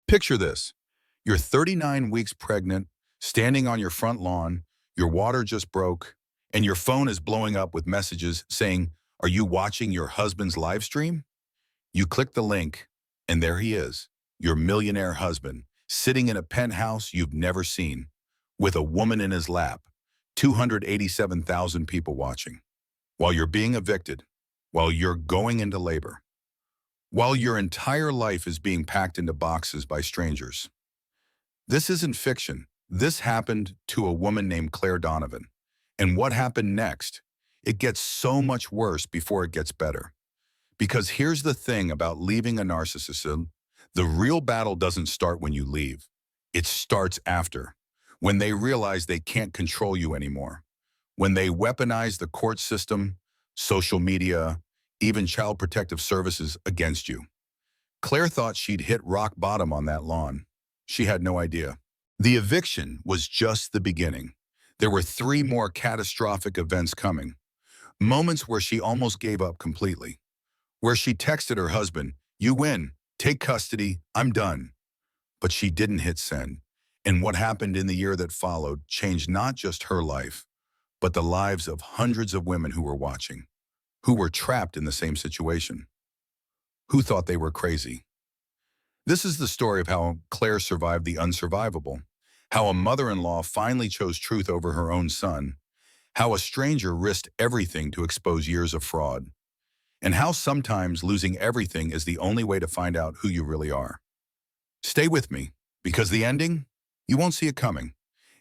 Picture this. You're 39 weeks pregnant, standing on your front lawn, your water just broke, and your phone is blowing up with messages saying, "Are you watching your husband's live stream?" You click the link, and there he is, your millionaire husband, sitting in a penthouse you've never seen, with a woman in his lap, 287,000 people watching, while you're being evicted, while you're going into labor, while your entire life is being packed into boxes by strangers. This isn't fiction. This happened to a woman named Claire Donovan. And what happened next? It gets so much worse before it gets better. Because here's the thing about leaving a narcissist: the real battle doesn't start when you leave. It starts after, when they realize they can't control you anymore, when they weaponize the court system, social media, even child protective services against you. Claire thought she'd hit rock bottom on that lawn. She had no idea. The eviction was just the beginning. There were 3 more catastrophic events coming. Moments where she almost gave up completely. Where she texted her husband, "You win, take custody, I'm done." But she didn't hit send. And what happened in the year that followed changed not just her life, but the lives of hundreds of women who were watching, who were trapped in the same situation, who thought they were crazy. This is the story of how Claire survived the unsurvivable, how a mother-in-law finally chose truth over her own son, how a stranger risked everything to expose years of fraud, and how sometimes losing everything is the only way to find out who you really are. Stay with me, because the ending, you won't see it coming.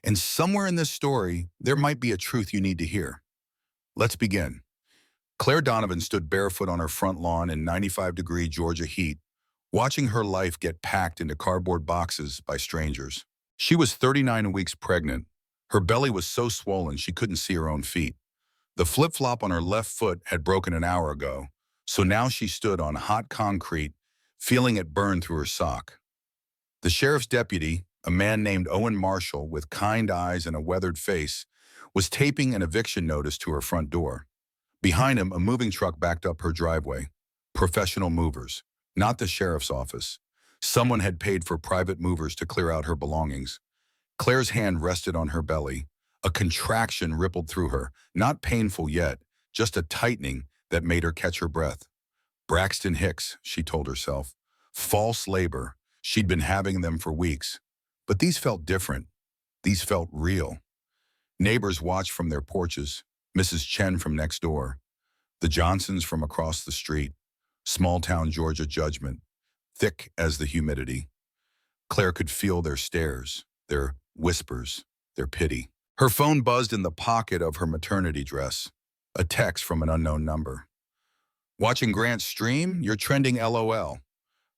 And somewhere in this story, there might be a truth you need to hear. Let's begin. Claire Donovan stood barefoot on her front lawn in 95-degree Georgia heat, watching her life get packed into cardboard boxes by strangers. She was 39 weeks pregnant. Her belly was so swollen she couldn't see her own feet. The flip-flop on her left foot had broken an hour ago, so now she stood on hot concrete, feeling it burn through her sock. The sheriff's deputy, a man named Owen Marshall with kind eyes and a weathered face, was taping an eviction notice to her front door. Behind him, a moving truck backed up her driveway. Professional movers, not the sheriff's office. Someone had paid for private movers to clear out her belongings. Claire's hand rested on her belly. A contraction rippled through her, not painful yet, just a tightening that made her catch her breath. Braxton Hicks, she told herself. False labor. She'd been having them for weeks. But these felt different. These felt real. Neighbors watched from their porches, Mrs. Chen from next door, the Johnsons from across the street, small-town Georgia judgment, thick as the humidity. Claire could feel their stares, their whispers, their pity. Her phone buzzed in the pocket of her maternity dress, a text from an unknown number. "Watching Grant's stream? You're trending LOL."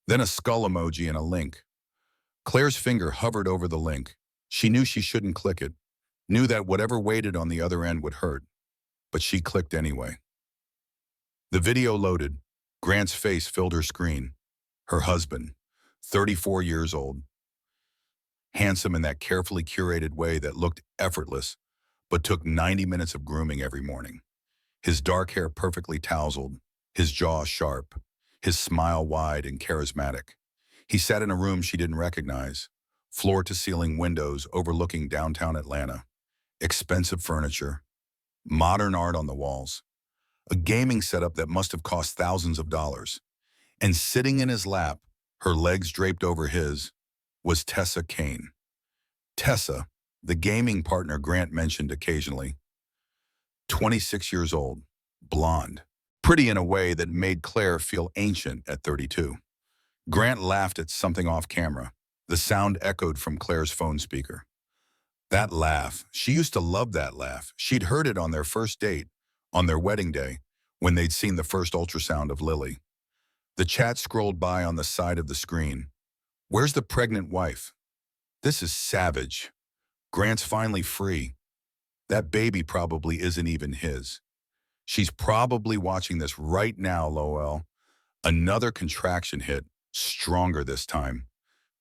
Then a skull emoji and a link. Claire's finger hovered over the link. She knew she shouldn't click it, knew that whatever waited on the other end would hurt, but she clicked anyway. The video loaded. Grant's face filled her screen. Her husband, 34 years old. Handsome in that carefully curated way that looked effortless, but took 90 minutes of grooming every morning. His dark hair perfectly tousled, his jaw sharp, his smile wide and charismatic. He sat in a room she didn't recognize, floor-to-ceiling windows overlooking downtown Atlanta, expensive furniture, modern art on the walls, a gaming setup that must have cost thousands of dollars. And sitting in his lap, her legs draped over his, was Tessa Kane. Tessa, the gaming partner Grant mentioned occasionally. 26 years old, blonde, pretty in a way that made Claire feel ancient at 32. Grant laughed at something off camera. The sound echoed from Claire's phone speaker. That laugh, she used to love that laugh. She'd heard it on their first date, on their wedding day, when they'd seen the first ultrasound of Lily. The chat scrolled by on the side of the screen. "Where's the pregnant wife? This is savage. Grant's finally free. That baby probably isn't even his. She's probably watching this right now, lol." Another contraction hit, stronger this time.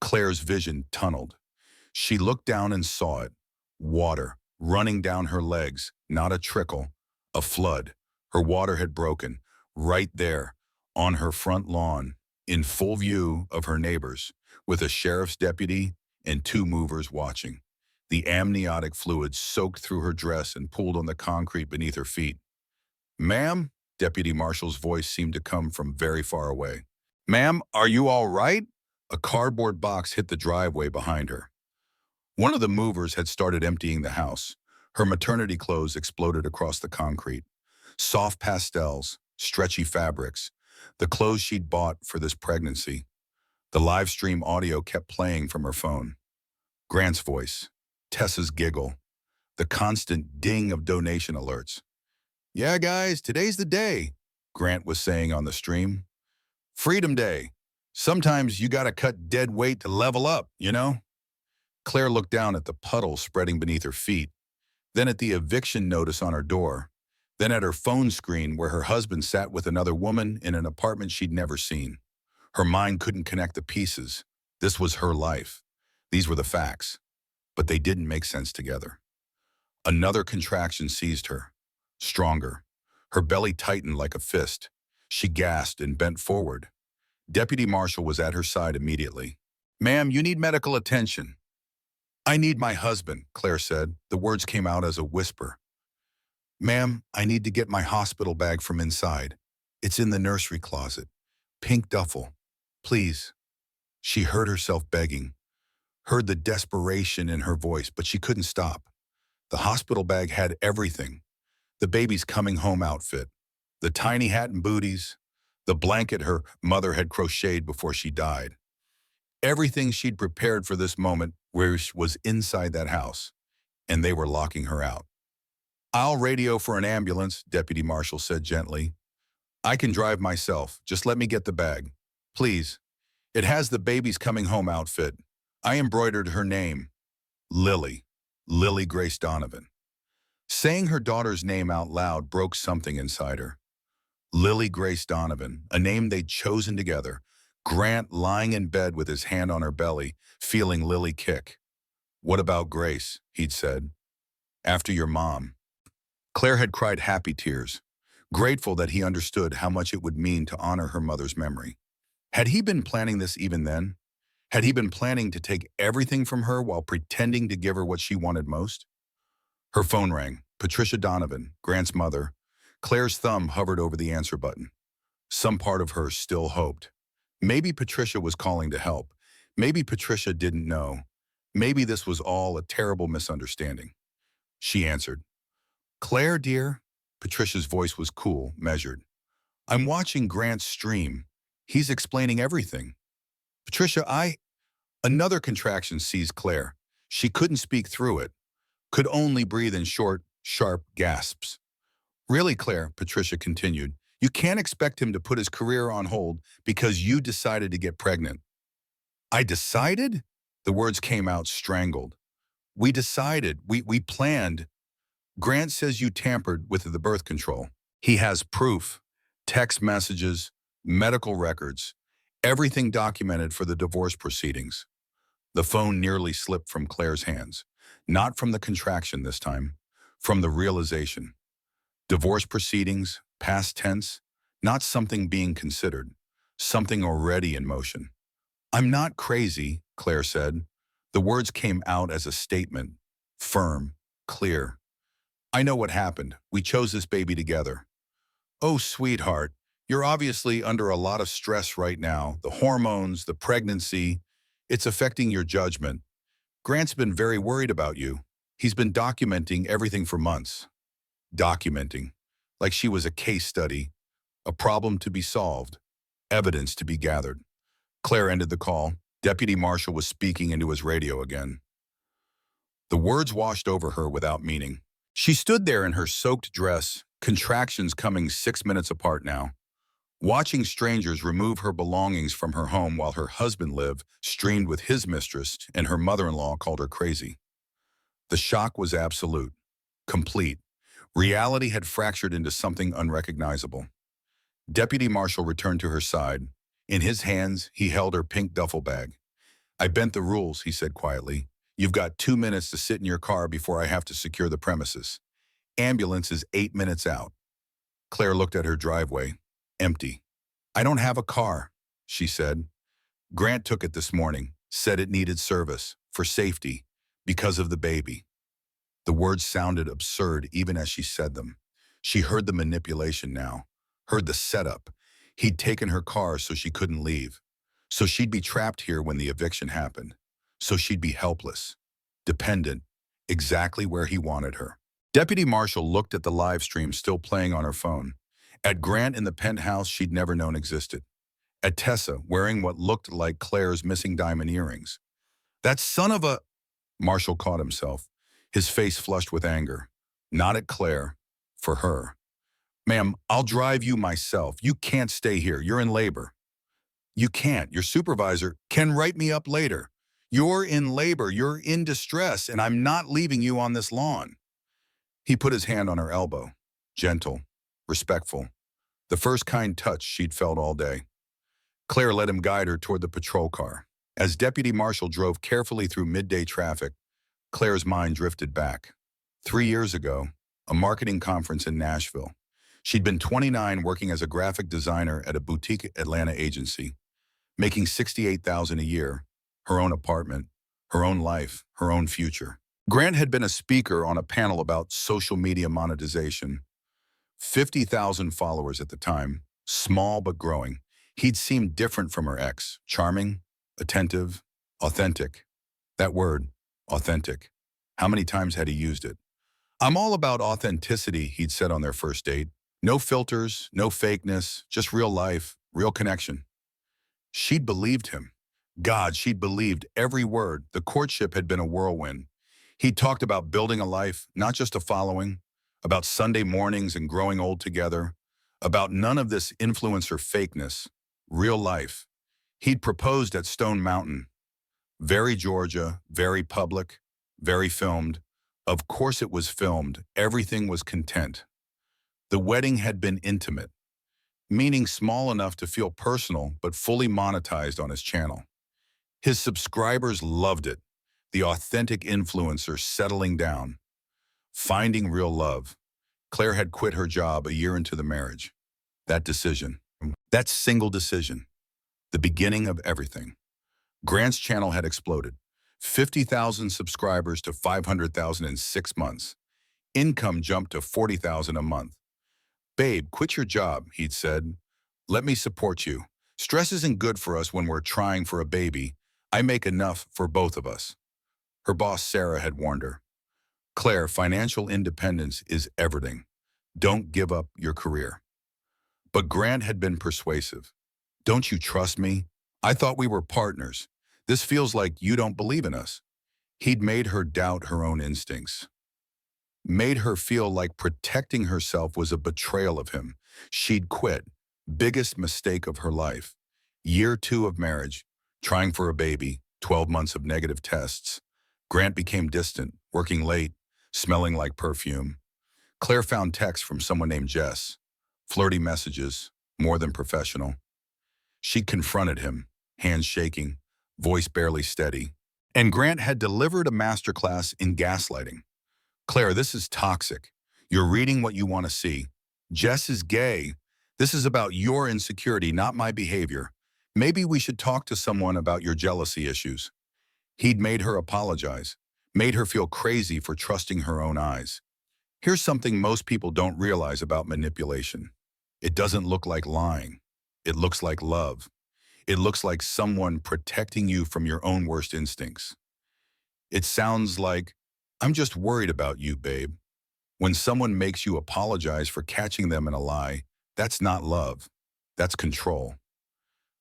Claire's vision tunneled. She looked down and saw it. Water running down her legs, not a trickle, a flood. Her water had broken, right there, on her front lawn, in full view of her neighbors. with a sheriff's deputy and two movers watching. The amniotic fluid soaked through her dress and pooled on the concrete beneath her feet. "Ma'am?" Deputy Marshal's voice seemed to come from very far away. "Ma'am, are you all right?" A cardboard box hit the driveway behind her. One of the movers had started emptying the house. Her maternity clothes exploded across the concrete. Soft pastels, stretchy fabrics, the clothes she'd bought for this pregnancy. The live stream audio kept playing from her phone. Grant's voice, Tessa's giggle, the constant ding of donation alerts. "Yeah, guys, today's the day," Grant was saying on the stream. "Freedom Day. Sometimes you gotta cut dead weight to level up, you know?" Claire looked down at the puddle spreading beneath her feet, then at the eviction notice on her door, then at her phone screen where her husband sat with another woman in an apartment she'd never seen. Her mind couldn't connect the pieces. This was her life. These were the facts, but they didn't make sense together. Another contraction seized her, stronger. Her belly tightened like a fist. She gasped and bent forward. Deputy Marshal was at her side immediately. "Ma'am, you need medical attention." "I need my husband," Claire said. The words came out as a whisper. "Ma'am, I need to get my hospital bag from inside. It's in the nursery closet. Pink duffel. Please." She heard herself begging, heard the desperation in her voice, but she couldn't stop. The hospital bag had everything. The baby's coming home outfit, the tiny hat and booties, the blanket her mother had crocheted before she died. Everything she'd prepared for this moment was inside that house, and they were locking her out. "I'll radio for an ambulance," Deputy Marshal said gently. "I can drive myself. Just let me get the bag. Please. It has the baby's coming home outfit. I embroidered her name. Lily. Lily Grace Donovan." Saying her daughter's name out loud broke something inside her. Lily Grace Donovan, a name they'd chosen together. Grant lying in bed with his hand on her belly, feeling Lily kick. "What about Grace?" he'd said. "After your mom." Claire had cried happy tears, grateful that he understood how much it would mean to honor her mother's memory. Had he been planning this even then? Had he been planning to take everything from her while pretending to give her what she wanted most? Her phone rang. Patricia Donovan, Grant's mother. Claire's thumb hovered over the answer button. Some part of her still hoped. Maybe Patricia was calling to help. Maybe Patricia didn't know. Maybe this was all a terrible misunderstanding. She answered. "Claire, dear." Patricia's voice was cool, measured. "I'm watching Grant's stream. He's explaining everything." "Patricia, Another contraction seized Claire. She couldn't speak through it, could only breathe in short, sharp gasps. "Really, Claire," Patricia continued, "you can't expect him to put his career on hold because you decided to get pregnant." "I decided?" The words came out strangled. "We decided. We planned. Grant says you tampered with the birth control. He has proof, text messages, medical records, everything documented for the divorce proceedings." The phone nearly slipped from Claire's hands. Not from the contraction this time, from the realization. Divorce proceedings, past tense, not something being considered, something already in motion. "I'm not crazy," Claire said. The words came out as a statement, firm, clear. "I know what happened. We chose this baby together." "Oh, sweetheart, you're obviously under a lot of stress right now. The hormones, the pregnancy, it's affecting your judgment. Grant's been very worried about you. He's been documenting everything for months." Documenting, like she was a case study, a problem to be solved, evidence to be gathered. Claire ended the call. Deputy Marshal was speaking into his radio again. The words washed over her without meaning. She stood there in her soaked dress, contractions coming 6 minutes apart now, watching strangers remove her belongings from her home while her husband lived, streamed with his mistress, and her mother-in-law called her crazy. The shock was absolute, complete. Reality had fractured into something unrecognizable. Deputy Marshal returned to her side. In his hands, he held her pink duffel bag. "I bent the rules," he said quietly. "You've got 2 minutes to sit in your car before I have to secure the premises. Ambulance is 8 minutes out." Claire looked at her driveway, empty. "I don't have a car," she said. Grant took it this morning, said it needed service, for safety, because of the baby. The words sounded absurd even as she said them. She heard the manipulation now, heard the setup. He'd taken her car so she couldn't leave. So she'd be trapped here when the eviction happened. So she'd be helpless, dependent, exactly where he wanted her. Deputy Marshall looked at the live stream still playing on her phone. At Grant in the penthouse she'd never known existed. At Tessa wearing what looked like Claire's missing diamond earrings. That son of a... Marshall caught himself, his face flushed with anger. Not at Claire, for her. Ma'am, I'll drive you myself. You can't stay here. You're in labor. You can't. Your supervisor can write me up later. You're in labor. You're in distress, and I'm not leaving you on this lawn. He put his hand on her elbow, gentle, respectful, the first kind touch she'd felt all day. Claire let him guide her toward the patrol car. As Deputy Marshall drove carefully through midday traffic, Claire's mind drifted back. 3 years ago, a marketing conference in Nashville. She'd been 29 working as a graphic designer at a boutique Atlanta agency, making $68,000 a year, her own apartment, her own life, her own future. Grant had been a speaker on a panel about social media monetization. 50,000 followers at the time, small but growing. He'd seemed different from her ex, charming, attentive, authentic. That word, authentic. How many times had he used it? I'm all about authenticity, he'd said on their first date. No filters, no fakeness, just real life, real connection. She'd believed him. God, she'd believed every word. The courtship had been a whirlwind. He talked about building a life, not just a following, about Sunday mornings and growing old together, about none of this influencer fakeness, real life. He'd proposed at Stone Mountain. Very Georgia, very public, very filmed. Of course it was filmed. Everything was content. The wedding had been intimate, meaning small enough to feel personal but fully monetized on his channel. His subscribers loved it. The authentic influencer settling down, finding real love. Claire had quit her job a year into the marriage. That decision, that single decision, the beginning of everything. Grant's channel had exploded. 50,000 subscribers to 500,000 in 6 months. Income jumped to 40,000 a month. Babe, quit your job, he'd said. Let me support you. Stress isn't good for us when we're trying for a baby. I make enough for both of us. Her boss, Sarah, had warned her. Claire, financial independence is everything. Don't give up your career. But Grant had been persuasive. Don't you trust me? I thought we were partners. This feels like you don't believe in us. He'd made her doubt her own instincts. Made her feel like protecting herself was a betrayal of him. She'd quit. Biggest mistake of her life. Year 2 of marriage, trying for a baby, 12 months of negative tests. Grant became distant, working late, smelling like perfume. Claire found texts from someone named Jess. Flirty messages, more than professional. She confronted him, hands shaking, voice barely steady. And Grant had delivered a masterclass in gaslighting. Claire, this is toxic. You're reading what you want to see. Jess is gay. This is about your insecurity, not my behavior. Maybe we should talk to someone about your jealousy issues. He'd made her apologize, made her feel crazy for trusting her own eyes. Here's something most people don't realize about manipulation. It doesn't look like lying. It looks like love. It looks like someone protecting you from your own worst instincts. It sounds like, I'm just worried about you, babe. When someone makes you apologize for catching them in a lie, that's not love. That's control.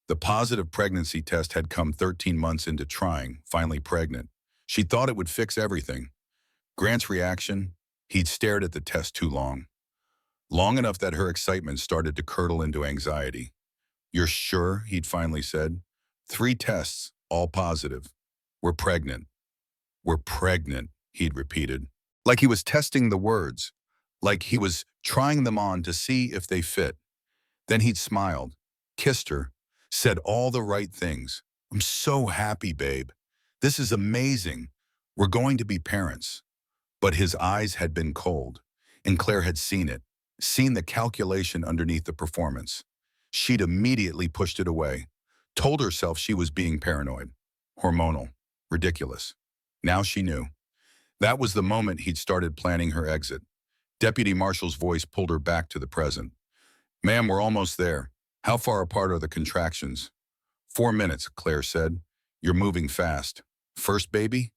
The positive pregnancy test had come 13 months into trying, finally pregnant. She thought it would fix everything. Grant's reaction? He'd stared at the test too long. Long enough that her excitement started to curdle into anxiety. You're sure? He'd finally said. 3 tests, all positive. We're pregnant. We're pregnant, he'd repeated. Like he was testing the words. Like he was trying them on to see if they fit. Then he'd smiled, kissed her, said all the right things. I'm so happy, babe. This is amazing. We're going to be parents. But his eyes had been cold, and Claire had seen it, seen the calculation underneath the performance. She'd immediately pushed it away, Told herself she was being paranoid, hormonal, ridiculous. Now she knew. That was the moment he'd started planning her exit. Deputy Marshal's voice pulled her back to the present. Ma'am, we're almost there. How far apart are the contractions? 4 minutes, Claire said. You're moving fast. First baby?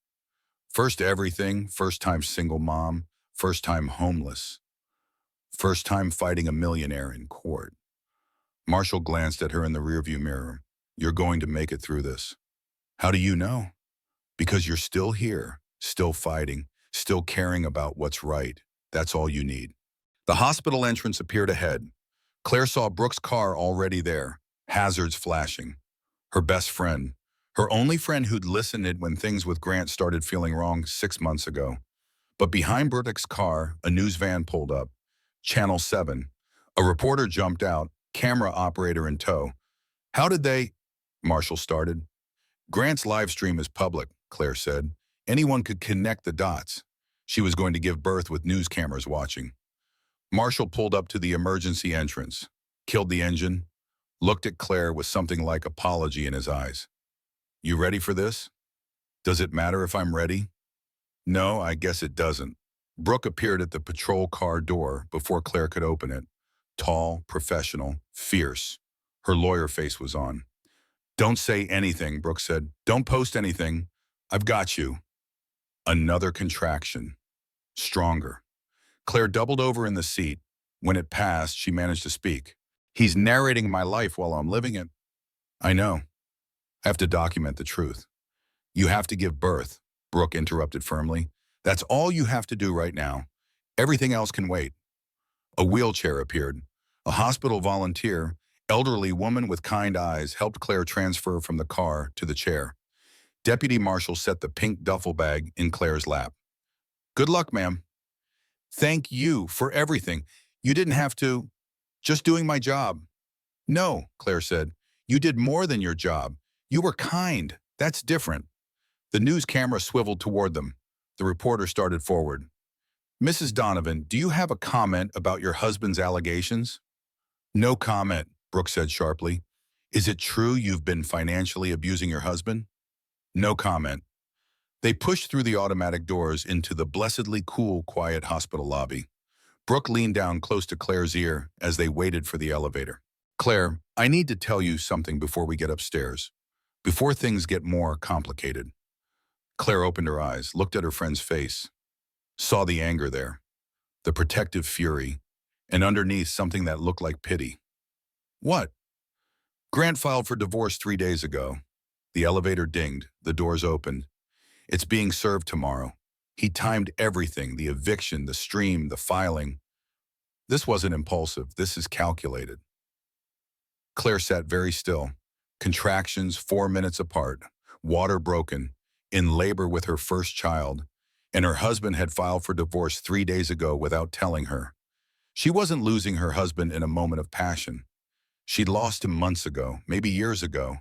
First everything, first time single mom, first time homeless, first time fighting a millionaire in court. Marshall glanced at her in the rearview mirror. You're going to make it through this. How do you know? Because you're still here, still fighting, still caring about what's right. That's all you need. The hospital entrance appeared ahead. Claire saw Brooke's car already there, hazards flashing. Her best friend, her only friend who'd listened when things with Grant started feeling wrong 6 months ago. But behind Brooke's car, a news van pulled up. Channel 7. A reporter jumped out, camera operator in tow. How did they? Marshall started. Grant's live stream is public, Claire said. Anyone could connect the dots. She was going to give birth with news cameras watching. Marshall pulled up to the emergency entrance, killed the engine, looked at Claire with something like apology in his eyes. You ready for this? Does it matter if I'm ready? No, I guess it doesn't. Brooke appeared at the patrol car door before Claire could open it. Tall, professional, fierce. Her lawyer face was on. Don't say anything, Brooke said. Don't post anything. I've got you. Another contraction. Stronger. Claire doubled over in the seat. When it passed, she managed to speak. He's narrating my life while I'm living it. I know. I have to document the truth. You have to give birth, Brooke interrupted firmly. That's all you have to do right now. Everything else can wait. A wheelchair appeared. A hospital volunteer, elderly woman with kind eyes, helped Claire transfer from the car to the chair. Deputy Marshal set the pink duffel bag in Claire's lap. Good luck, ma'am. Thank you for everything. You didn't have to. Just doing my job. No, Claire said. You did more than your job. You were kind. That's different. The news camera swiveled toward them. The reporter started forward. Mrs. Donovan, do you have a comment about your husband's allegations? No comment, Brooke said sharply. Is it true you've been financially abusing your husband? No comment. They pushed through the automatic doors into the blessedly cool, quiet hospital lobby. Brooke leaned down close to Claire's ear as they waited for the elevator. Claire, I need to tell you something before we get upstairs. Before things get more complicated. Claire opened her eyes, looked at her friend's face, saw the anger there, the protective fury, and underneath something that looked like pity. What? Grant filed for divorce 3 days ago. The elevator dinged, the doors opened. It's being served tomorrow. He timed everything, the eviction, the stream, the filing. This wasn't impulsive, this is calculated. Claire sat very still. Contractions 4 minutes apart, water broken, in labor with her first child, and her husband had filed for divorce 3 days ago without telling her. She wasn't losing her husband in a moment of passion. She'd lost him months ago, maybe years ago,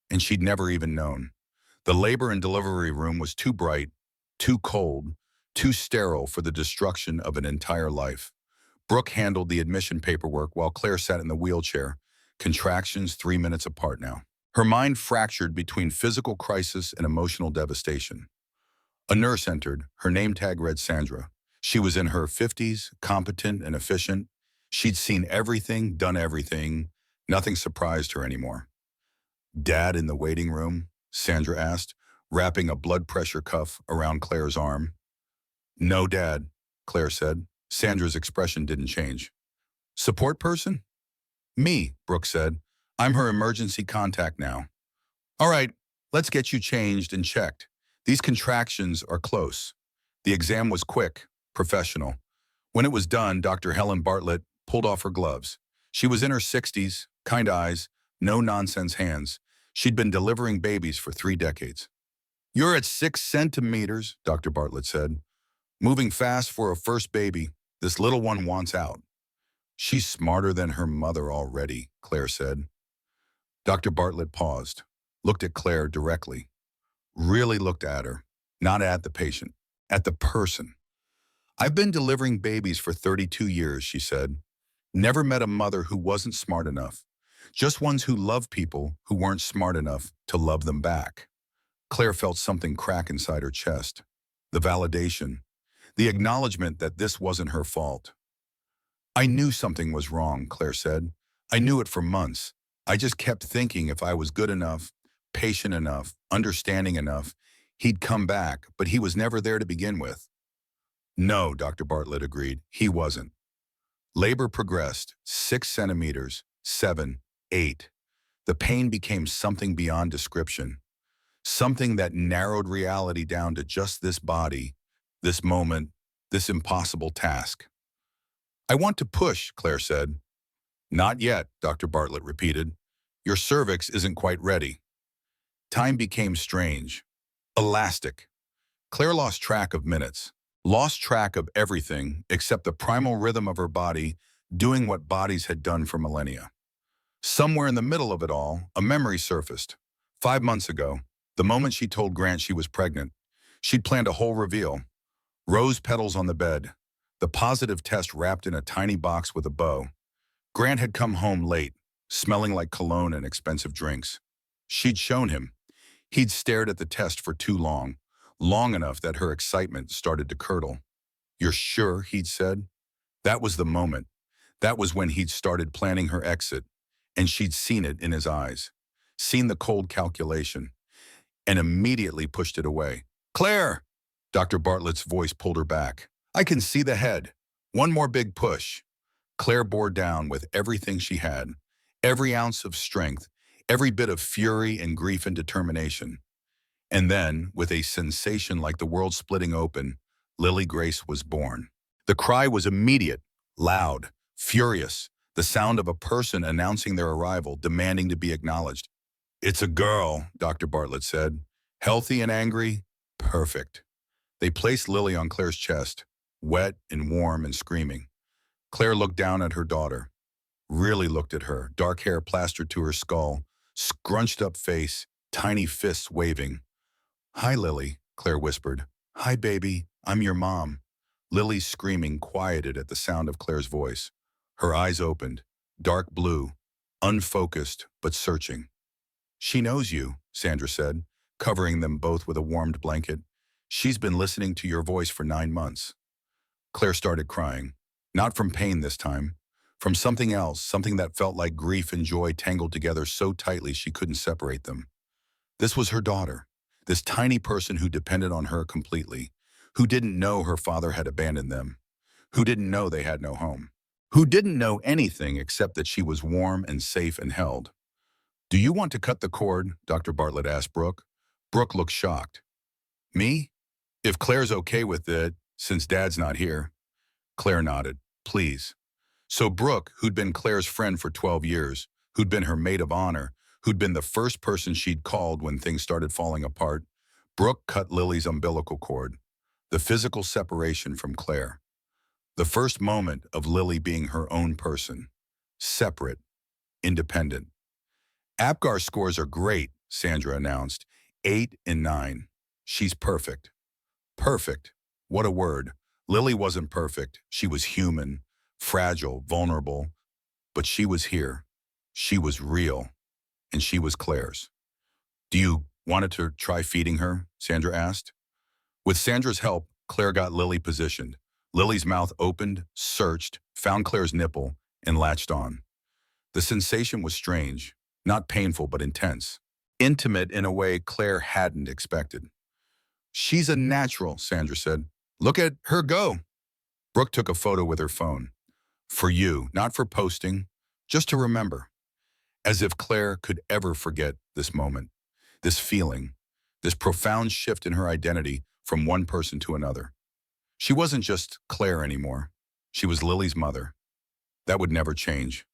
and she'd never even known. The labor and delivery room was too bright, too cold, too sterile for the destruction of an entire life. Brooke handled the admission paperwork while Claire sat in the wheelchair, contractions 3 minutes apart now. Her mind fractured between physical crisis and emotional devastation. A nurse entered. Her name tag read Sandra. She was in her 50s, competent and efficient. She'd seen everything, done everything. Nothing surprised her anymore. Dad in the waiting room? Sandra asked, wrapping a blood pressure cuff around Claire's arm. No, Dad, Claire said. Sandra's expression didn't change. Support person? Me, Brooke said. I'm her emergency contact now. All right, let's get you changed and checked. These contractions are close. The exam was quick, professional. When it was done, Dr. Helen Bartlett pulled off her gloves. She was in her 60s, kind eyes, no-nonsense hands. She'd been delivering babies for 3 decades. You're at 6 centimeters, Dr. Bartlett said. Moving fast for a first baby. This little one wants out. She's smarter than her mother already, Claire said. Dr. Bartlett paused, looked at Claire directly, really looked at her, not at the patient, at the person. I've been delivering babies for 32 years, she said. Never met a mother who wasn't smart enough. just ones who love people who weren't smart enough to love them back. Claire felt something crack inside her chest. The validation, the acknowledgement that this wasn't her fault. I knew something was wrong, Claire said. I knew it for months. I just kept thinking if I was good enough, patient enough, understanding enough, he'd come back, but he was never there to begin with. No, Dr. Bartlett agreed, he wasn't. Labor progressed, 6 centimeters, 7, 8. The pain became something beyond description, something that narrowed reality down to just this body, this moment, this impossible task. I want to push, Claire said. Not yet, Dr. Bartlett repeated. Your cervix isn't quite ready. Time became strange, elastic. Claire lost track of minutes, lost track of everything except the primal rhythm of her body doing what bodies had done for millennia. Somewhere in the middle of it all, a memory surfaced. 5 months ago, the moment she told Grant she was pregnant, she'd planned a whole reveal. Rose petals on the bed, the positive test wrapped in a tiny box with a bow. Grant had come home late, smelling like cologne and expensive drinks. She'd shown him. He'd stared at the test for too long, long enough that her excitement started to curdle. You're sure, he'd said? That was the moment. That was when he'd started planning her exit, and she'd seen it in his eyes, seen the cold calculation, and immediately pushed it away. Claire! Dr. Bartlett's voice pulled her back. I can see the head. One more big push. Claire bore down with everything she had, every ounce of strength, every bit of fury and grief and determination. And then, with a sensation like the world splitting open, Lily Grace was born. The cry was immediate, loud, furious, the sound of a person announcing their arrival, demanding to be acknowledged. It's a girl, Dr. Bartlett said. Healthy and angry? Perfect. They placed Lily on Claire's chest, wet and warm and screaming. Claire looked down at her daughter, really looked at her, dark hair plastered to her skull, scrunched up face, tiny fists waving. Hi, Lily, Claire whispered. Hi, baby, I'm your mom. Lily's screaming quieted at the sound of Claire's voice. Her eyes opened, dark blue, unfocused but searching. She knows you, Sandra said, covering them both with a warmed blanket. She's been listening to your voice for 9 months. Claire started crying, not from pain this time, from something else, something that felt like grief and joy tangled together so tightly she couldn't separate them. This was her daughter, this tiny person who depended on her completely, who didn't know her father had abandoned them, who didn't know they had no home, who didn't know anything except that she was warm and safe and held. Do you want to cut the cord? Dr. Bartlett asked Brooke. Brooke looked shocked. Me? If Claire's okay with it, since Dad's not here. Claire nodded. Please. So Brooke, who'd been Claire's friend for 12 years, who'd been her maid of honor, who'd been the first person she'd called when things started falling apart, Brooke cut Lily's umbilical cord, the physical separation from Claire. The first moment of Lily being her own person, separate, independent. Apgar scores are great, Sandra announced. 8 and 9. She's perfect. Perfect. What a word. Lily wasn't perfect. She was human, fragile, vulnerable. But she was here. She was real. And she was Claire's. Do you want to try feeding her? Sandra asked. With Sandra's help, Claire got Lily positioned. Lily's mouth opened, searched, found Claire's nipple, and latched on. The sensation was strange, not painful but intense. Intimate in a way Claire hadn't expected. She's a natural, Sandra said. Look at her go. Brooke took a photo with her phone. For you, not for posting, just to remember. As if Claire could ever forget this moment, this feeling, this profound shift in her identity from one person to another. She wasn't just Claire anymore. She was Lily's mother. That would never change.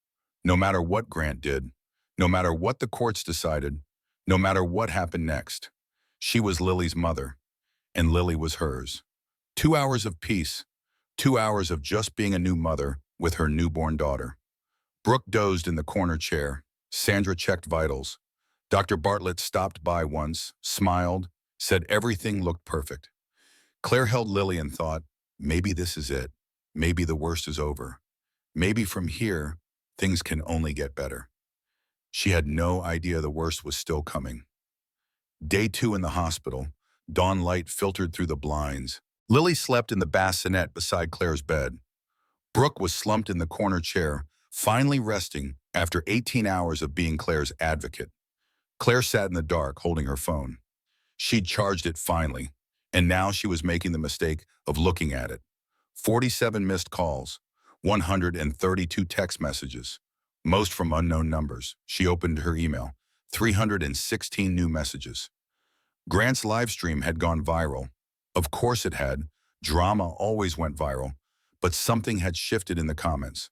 No matter what Grant did, no matter what the courts decided, no matter what happened next. She was Lily's mother, and Lily was hers. 2 hours of peace, 2 hours of just being a new mother with her newborn daughter. Brooke dozed in the corner chair. Sandra checked vitals. Dr. Bartlett stopped by once, smiled, said everything looked perfect. Claire held Lily and thought, maybe this is it. Maybe the worst is over. Maybe from here, things can only get better. She had no idea the worst was still coming. Day 2 in the hospital, dawn light filtered through the blinds. Lily slept in the bassinet beside Claire's bed. Brooke was slumped in the corner chair, finally resting after 18 hours of being Claire's advocate. Claire sat in the dark, holding her phone. She'd charged it finally, and now she was making the mistake of looking at it. 47 missed calls, 132 text messages, most from unknown numbers. She opened her email, 316 new messages. Grant's live stream had gone viral. Of course it had. Drama always went viral. But something had shifted in the comments.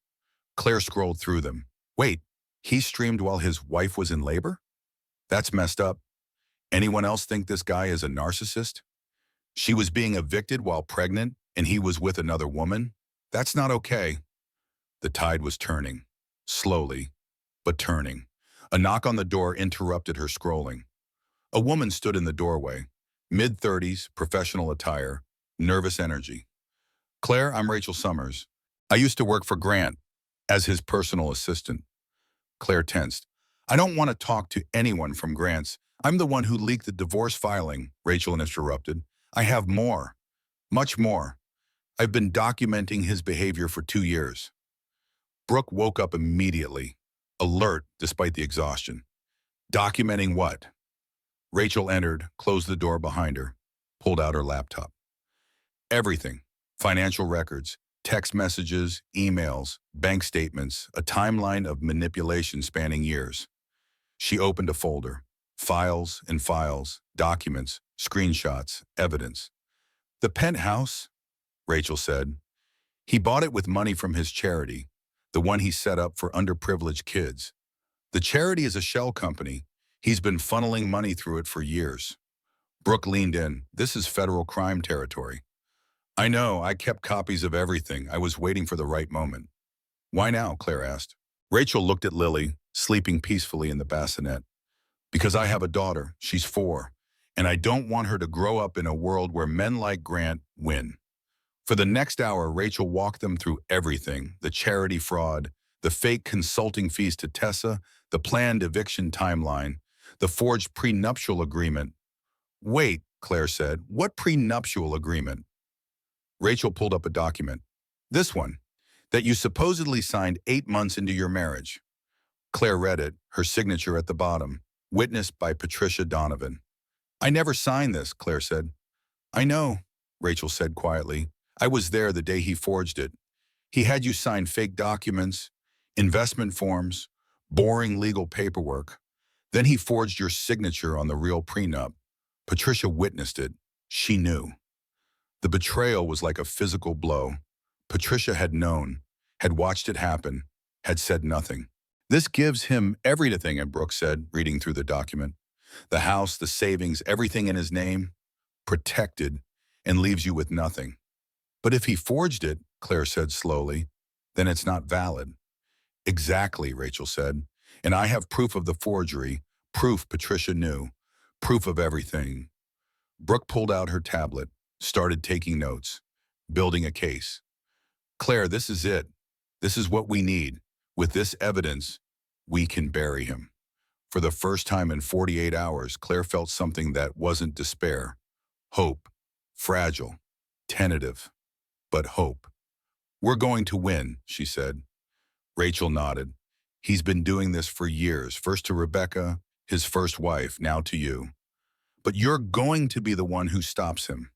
Claire scrolled through them. Wait, he streamed while his wife was in labor? That's messed up. Anyone else think this guy is a narcissist? She was being evicted while pregnant, and he was with another woman? That's not okay. The tide was turning. Slowly, but turning. A knock on the door interrupted her scrolling. A woman stood in the doorway. Mid-30s, professional attire, nervous energy. Claire, I'm Rachel Summers. I used to work for Grant as his personal assistant. Claire tensed. I don't want to talk to anyone from Grant's. I'm the one who leaked the divorce filing, Rachel interrupted. I have more, much more. I've been documenting his behavior for 2 years. Brooke woke up immediately, alert despite the exhaustion. Documenting what? Rachel entered, closed the door behind her, pulled out her laptop. Everything. Financial records, text messages, emails, bank statements, a timeline of manipulation spanning years. She opened a folder. Files and files, documents, screenshots, evidence. The penthouse, Rachel said. He bought it with money from his charity, the one he set up for underprivileged kids. The charity is a shell company. He's been funneling money through it for years. Brooke leaned in. This is federal crime territory. I know, I kept copies of everything. I was waiting for the right moment. Why now? Claire asked. Rachel looked at Lily, sleeping peacefully in the bassinet. Because I have a daughter, she's 4, and I don't want her to grow up in a world where men like Grant win. For the next hour, Rachel walked them through everything, the charity fraud, the fake consulting fees to Tessa, the planned eviction timeline, the forged prenuptial agreement. Wait, Claire said, what prenuptial agreement? Rachel pulled up a document. This one, that you supposedly signed 8 months into your marriage. Claire read it, her signature at the bottom. Witnessed by Patricia Donovan. I never signed this, Claire said. I know, Rachel said quietly. I was there the day he forged it. He had you sign fake documents, investment forms, boring legal paperwork. Then he forged your signature on the real prenup. Patricia witnessed it. She knew. The betrayal was like a physical blow. Patricia had known, had watched it happen, had said nothing. This gives him everything, Brooke said, reading through the document. The house, the savings, everything in his name, protected, and leaves you with nothing. But if he forged it, Claire said slowly, then it's not valid. Exactly, Rachel said. And I have proof of the forgery, proof Patricia knew, proof of everything. Brooke pulled out her tablet, started taking notes, building a case. Claire, this is it. This is what we need. With this evidence, we can bury him. For the first time in 48 hours, Claire felt something that wasn't despair. Hope. Fragile. Tentative. But hope. We're going to win, she said. Rachel nodded. He's been doing this for years, first to Rebecca, his first wife, now to you. But you're going to be the one who stops him.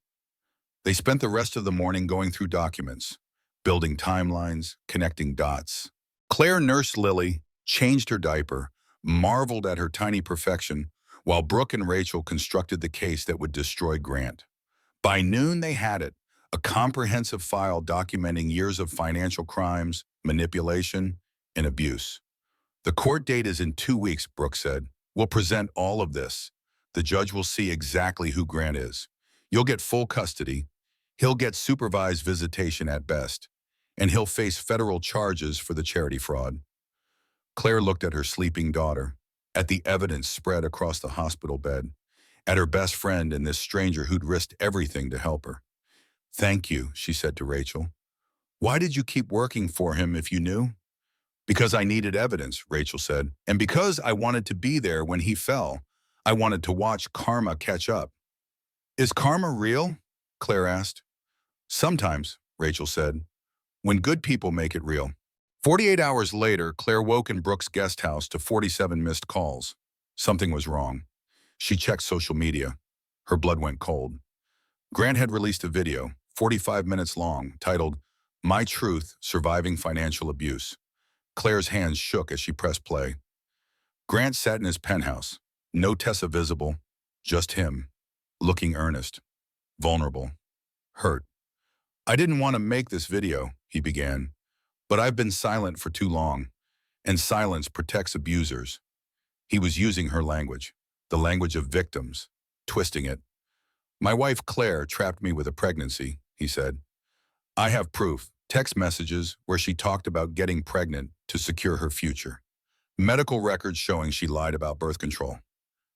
They spent the rest of the morning going through documents, building timelines, connecting dots. Claire nursed Lily, changed her diaper, marveled at her tiny perfection, while Brooke and Rachel constructed the case that would destroy Grant. By noon, they had it, a comprehensive file documenting years of financial crimes, manipulation, and abuse. The court date is in 2 weeks, Brooke said. We'll present all of this. The judge will see exactly who Grant is. You'll get full custody. He'll get supervised visitation at best. And he'll face federal charges for the charity fraud. Claire looked at her sleeping daughter, at the evidence spread across the hospital bed, at her best friend and this stranger who'd risked everything to help her. Thank you, she said to Rachel. Why did you keep working for him if you knew? Because I needed evidence, Rachel said. And because I wanted to be there when he fell, I wanted to watch karma catch up. Is karma real? Claire asked. Sometimes, Rachel said, when good people make it real. 48 hours later, Claire woke in Brooke's guest house to 47 missed calls. Something was wrong. She checked social media. Her blood went cold. Grant had released a video, 45 minutes long, titled, My Truth, Surviving Financial Abuse. Claire's hands shook as she pressed play. Grant sat in his penthouse. No Tessa visible, just him, looking earnest, vulnerable, hurt. I didn't want to make this video, he began, but I've been silent for too long, and silence protects abusers. He was using her language, the language of victims, twisting it. My wife Claire trapped me with a pregnancy, he said. I have proof, text messages where she talked about getting pregnant to secure her future. Medical records showing she lied about birth control.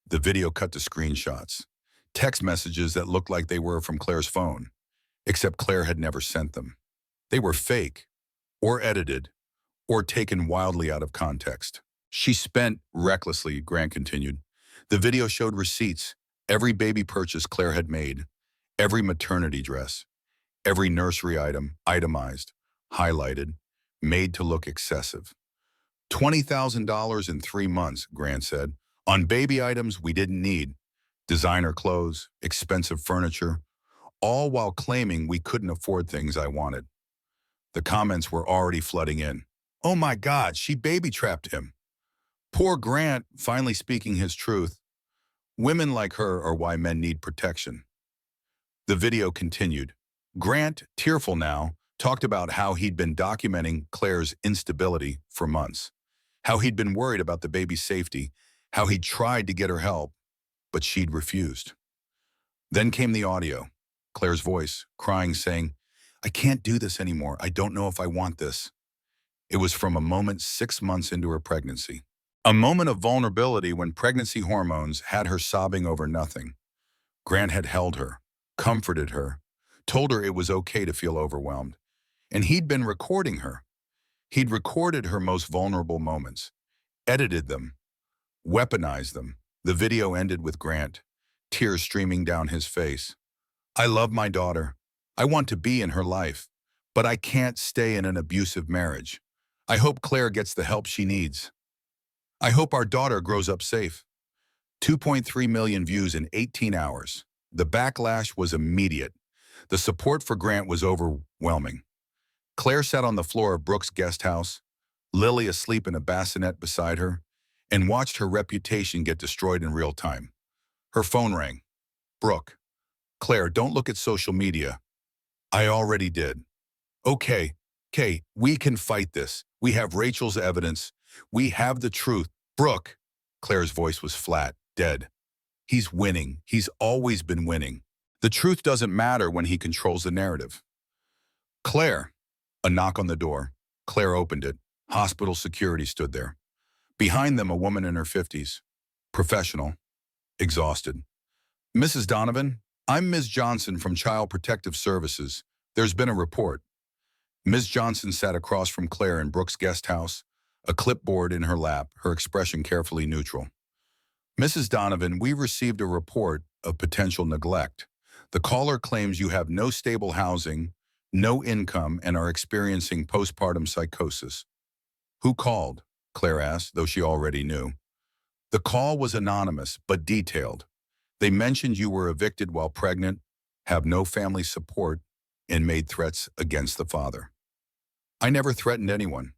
The video cut to screenshots. Text messages that looked like they were from Claire's phone, except Claire had never sent them. They were fake, or edited, or taken wildly out of context. She spent recklessly, Grant continued. The video showed receipts, every baby purchase Claire had made, every maternity dress, every nursery item, itemized, highlighted, made to look excessive. $20,000 in 3 months, Grant said, on baby items we didn't need, designer clothes, expensive furniture, all while claiming we couldn't afford things I wanted. The comments were already flooding in. Oh my God, she baby-trapped him. Poor Grant, finally speaking his truth. Women like her are why men need protection. The video continued. Grant, tearful now, talked about how he'd been documenting Claire's instability for months, how he'd been worried about the baby's safety, how he'd tried to get her help, but she'd refused. Then came the audio, Claire's voice, crying, saying, I can't do this anymore. I don't know if I want this. It was from a moment 6 months into her pregnancy. A moment of vulnerability when pregnancy hormones had her sobbing over nothing. Grant had held her, comforted her, told her it was okay to feel overwhelmed. And he'd been recording her. He'd recorded her most vulnerable moments, edited them, weaponized them. The video ended with Grant, tears streaming down his face. I love my daughter. I want to be in her life, but I can't stay in an abusive marriage. I hope Claire gets the help she needs. I hope our daughter grows up safe. 2.3 million views in 18 hours. The backlash was immediate. The support for Grant was overwhelming. Claire sat on the floor of Brooke's guest house, Lily asleep in a bassinet beside her, and watched her reputation get destroyed in real time. Her phone rang. Brooke. Claire, don't look at social media. I already did. Okay, we can fight this. We have Rachel's evidence. We have the truth. Brooke. Claire's voice was flat, dead. He's winning. He's always been winning. The truth doesn't matter when he controls the narrative. Claire. A knock on the door. Claire opened it. Hospital security stood there. Behind them, a woman in her 50s. Professional. Exhausted. Mrs. Donovan, I'm Ms. Johnson from Child Protective Services. There's been a report. Ms. Johnson sat across from Claire in Brooke's guest house, a clipboard in her lap, her expression carefully neutral. Mrs. Donovan, we received a report of potential neglect. The caller claims you have no stable housing, no income, and are experiencing postpartum psychosis. Who called? Claire asked, though she already knew. The call was anonymous, but detailed. They mentioned you were evicted while pregnant, have no family support, and made threats against the father. I never threatened anyone.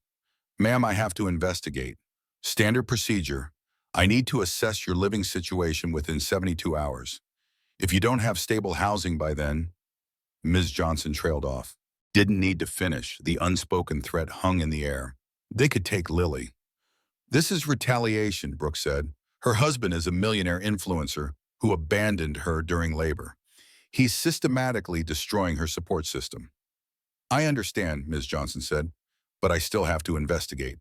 Ma'am, I have to investigate. Standard procedure. I need to assess your living situation within 72 hours. If you don't have stable housing by then, Ms. Johnson trailed off. Didn't need to finish. The unspoken threat hung in the air. They could take Lily. This is retaliation, Brooke said. Her husband is a millionaire influencer who abandoned her during labor. He's systematically destroying her support system. I understand, Ms. Johnson said, but I still have to investigate.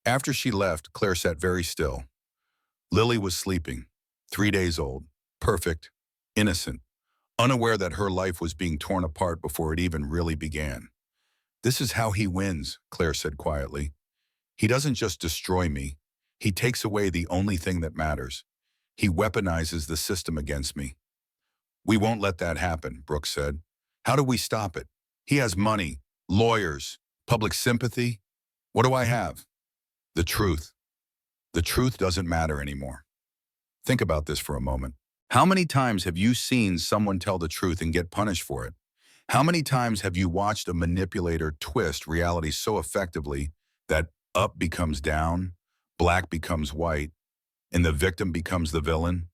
After she left, Claire sat very still. Lily was sleeping, 3 days old, perfect, innocent, unaware that her life was being torn apart before it even really began. This is how he wins, Claire said quietly. He doesn't just destroy me. He takes away the only thing that matters. He weaponizes the system against me. We won't let that happen, Brooke said. How do we stop it? He has money, lawyers, public sympathy. What do I have? The truth. The truth doesn't matter anymore. Think about this for a moment. How many times have you seen someone tell the truth and get punished for it? How many times have you watched a manipulator twist reality so effectively that up becomes down, black becomes white, and the victim becomes the villain?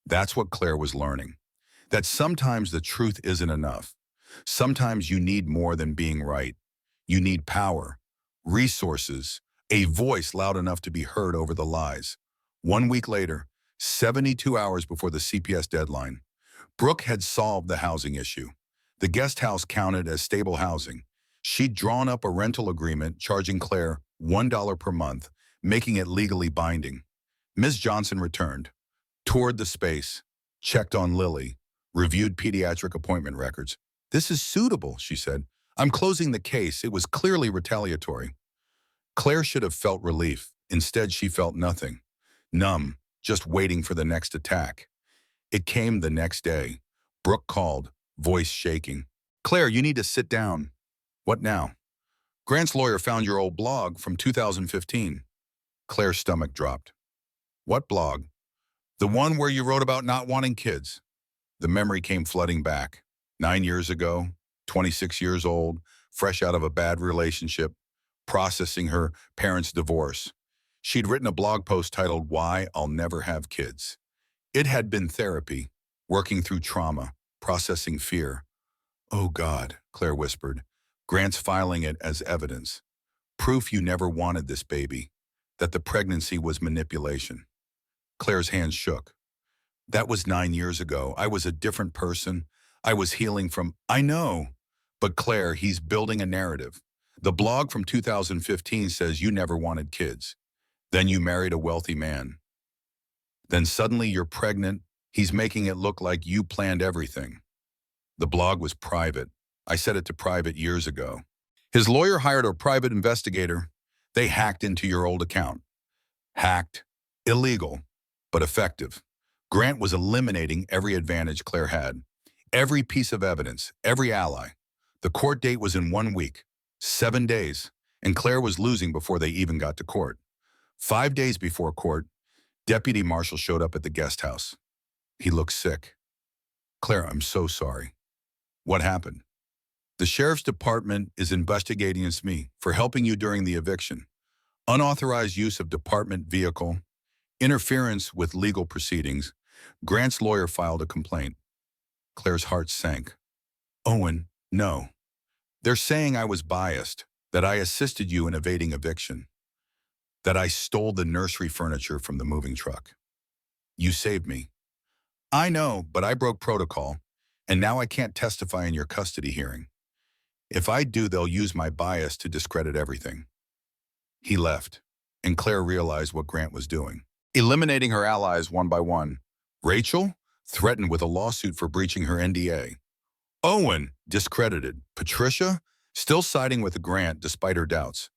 That's what Claire was learning. That sometimes the truth isn't enough. Sometimes you need more than being right. You need power, resources, a voice loud enough to be heard over the lies. 1 week later, 72 hours before the CPS deadline, Brooke had solved the housing issue. The guest house counted as stable housing. She'd drawn up a rental agreement charging Claire $1 per month, making it legally binding. Ms. Johnson returned, toured the space, checked on Lily, reviewed pediatric appointment records. "This is suitable," she said. "I'm closing the case. It was clearly retaliatory." Claire should have felt relief. Instead, she felt nothing. Numb, just waiting for the next attack. It came the next day. Brooke called, voice shaking. "Claire, you need to sit down." "What now?" "Grant's lawyer found your old blog from 2015. Claire's stomach dropped. "What blog?" "The one where you wrote about not wanting kids." The memory came flooding back. 9 years ago, 26 years old, fresh out of a bad relationship, processing her parents' divorce. She'd written a blog post titled, "Why I'll Never Have Kids." It had been therapy, working through trauma, processing fear. "Oh God," Claire whispered, "Grant's filing it as evidence. Proof you never wanted this baby, that the pregnancy was manipulation." Claire's hands shook. "That was 9 years ago. I was a different person. I was healing from—" "I know. But Claire, he's building a narrative. The blog from 2015 says you never wanted kids. Then you married a wealthy man. Then suddenly you're pregnant. He's making it look like you planned everything." "The blog was private. I set it to private years ago." "His lawyer hired a private investigator. They hacked into your old account." "Hacked. Illegal, but effective." Grant was eliminating every advantage Claire had. Every piece of evidence, every ally. The court date was in 1 week, 7 days, and Claire was losing before they even got to court. 5 days before court, Deputy Marshal showed up at the guest house. He looked sick. "Claire, I'm so sorry." "What happened?" "The sheriff's department is investigating against me for helping you during the eviction. Unauthorized use of department vehicle, interference with legal proceedings. Grant's lawyer filed a complaint." Claire's heart sank. "Owen, no. They're saying I was biased, that I assisted you in evading eviction, that I stole the nursery furniture from the moving truck. You saved me." "I know, but I broke protocol, and now I can't testify in your custody hearing. If I do, they'll use my bias to discredit everything." He left, and Claire realized what Grant was doing. Eliminating her allies one by one. Rachel, threatened with a lawsuit for breaching her NDA. Owen, discredited. Patricia, still siding with Grant despite her doubts.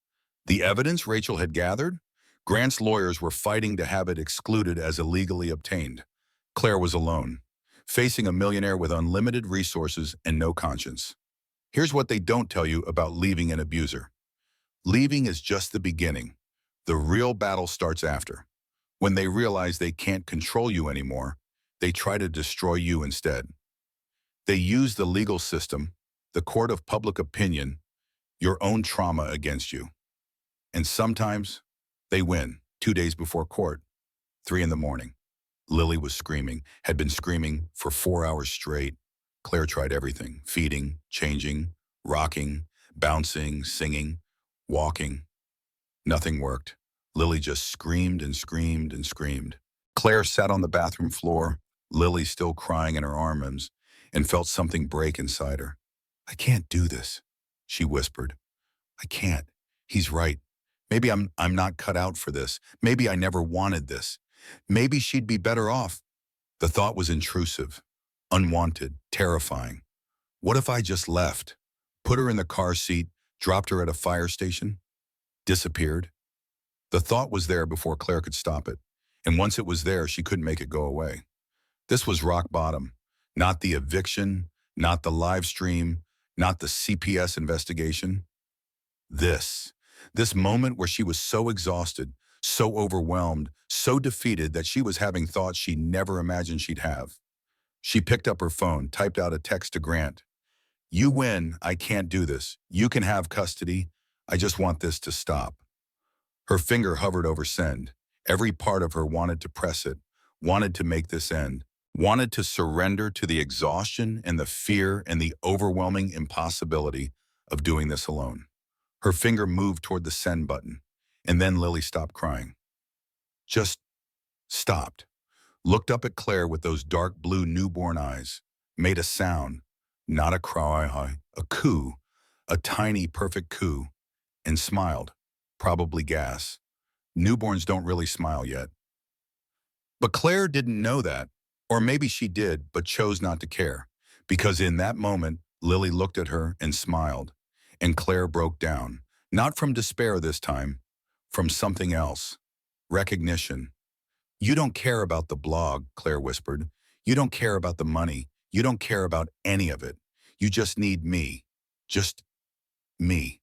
The evidence Rachel had gathered? Grant's lawyers were fighting to have it excluded as illegally obtained. Claire was alone, facing a millionaire with unlimited resources and no conscience. Here's what they don't tell you about leaving an abuser. Leaving is just the beginning. The real battle starts after. When they realize they can't control you anymore, they try to destroy you instead. They use the legal system, the court of public opinion, your own trauma against you. And sometimes they win. 2 days before court, 3 a.m. Lily was screaming, had been screaming for 4 hours straight. Claire tried everything, feeding, changing, rocking, bouncing, singing, walking. Nothing worked. Lily just screamed and screamed and screamed. Claire sat on the bathroom floor, Lily still crying in her arms, and felt something break inside her. "I can't do this," she whispered. "I can't. He's right. Maybe I'm not cut out for this. Maybe I never wanted this. Maybe she'd be better off." The thought was intrusive, unwanted, terrifying. What if I just left, put her in the car seat, dropped her at a fire station, disappeared? The thought was there before Claire could stop it, and once it was there, she couldn't make it go away. This was rock bottom. Not the eviction, not the live stream, not the CPS investigation. This. This moment where she was so exhausted, so overwhelmed, so defeated that she was having thoughts she never imagined she'd have. She picked up her phone, typed out a text to Grant. "You win. I can't do this. You can have custody. I just want this to stop." Her finger hovered over send. Every part of her wanted to press it, wanted to make this end, wanted to surrender to the exhaustion and the fear and the overwhelming impossibility of doing this alone. Her finger moved toward the send button, and then Lily stopped crying. Just stopped. Looked up at Claire with those dark blue newborn eyes, made a sound, not a cry, a coo, a tiny perfect coo, and smiled. Probably gas. Newborns don't really smile yet. But Claire didn't know that, or maybe she did, but chose not to care, because in that moment, Lily looked at her and smiled, and Claire broke down, not from despair this time, from something else, recognition. "You don't care about the blog," Claire whispered. "You don't care about the money. You don't care about any of it. You just need me. Just me."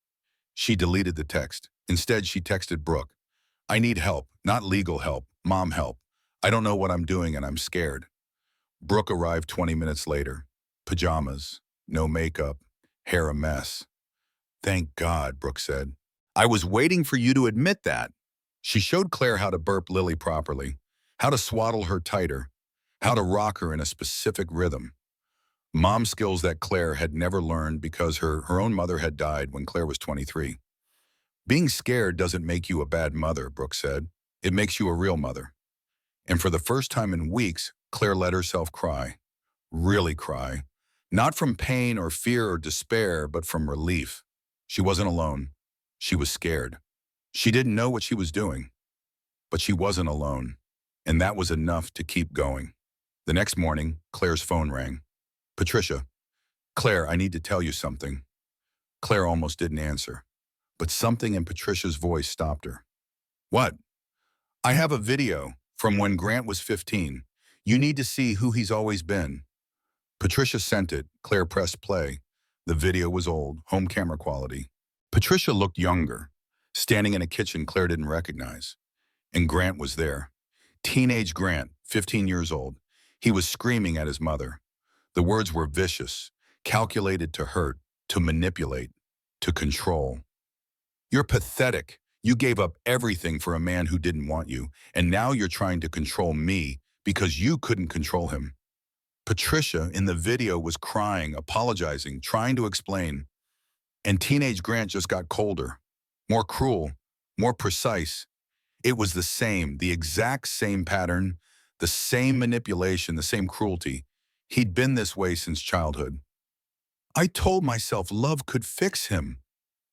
She deleted the text. Instead, she texted Brooke. "I need help, not legal help, mom help. I don't know what I'm doing and I'm scared." Brooke arrived 20 minutes later. Pajamas, no makeup, hair a mess. "Thank God," Brooke said. "I was waiting for you to admit that." She showed Claire how to burp Lily properly, how to swaddle her tighter, how to rock her in a specific rhythm. Mom skills that Claire had never learned because her own mother had died when Claire was 23. "Being scared doesn't make you a bad mother," Brooke said. "It makes you a real mother." And for the first time in weeks, Claire let herself cry. Really cry. Not from pain or fear or despair, but from relief. She wasn't alone. She was scared. She didn't know what she was doing. But she wasn't alone. And that was enough to keep going. The next morning, Claire's phone rang. "Patricia." "Claire, I need to tell you something." Claire almost didn't answer. But something in Patricia's voice stopped her. "What?" "I have a video from when Grant was 15. You need to see who he's always been." Patricia sent it. Claire pressed play. The video was old, home camera quality. Patricia looked younger, standing in a kitchen Claire didn't recognize. And Grant was there. Teenage Grant, 15 years old. He was screaming at his mother. The words were vicious, calculated to hurt, to manipulate, to control. "You're pathetic. You gave up everything for a man who didn't want you, and now you're trying to control me because you couldn't control him." Patricia, in the video, was crying, apologizing, trying to explain. And teenage Grant just got colder, more cruel, more precise. It was the exact same pattern, the same manipulation, the same cruelty. He'd been this way since childhood. "I told myself love could fix him,"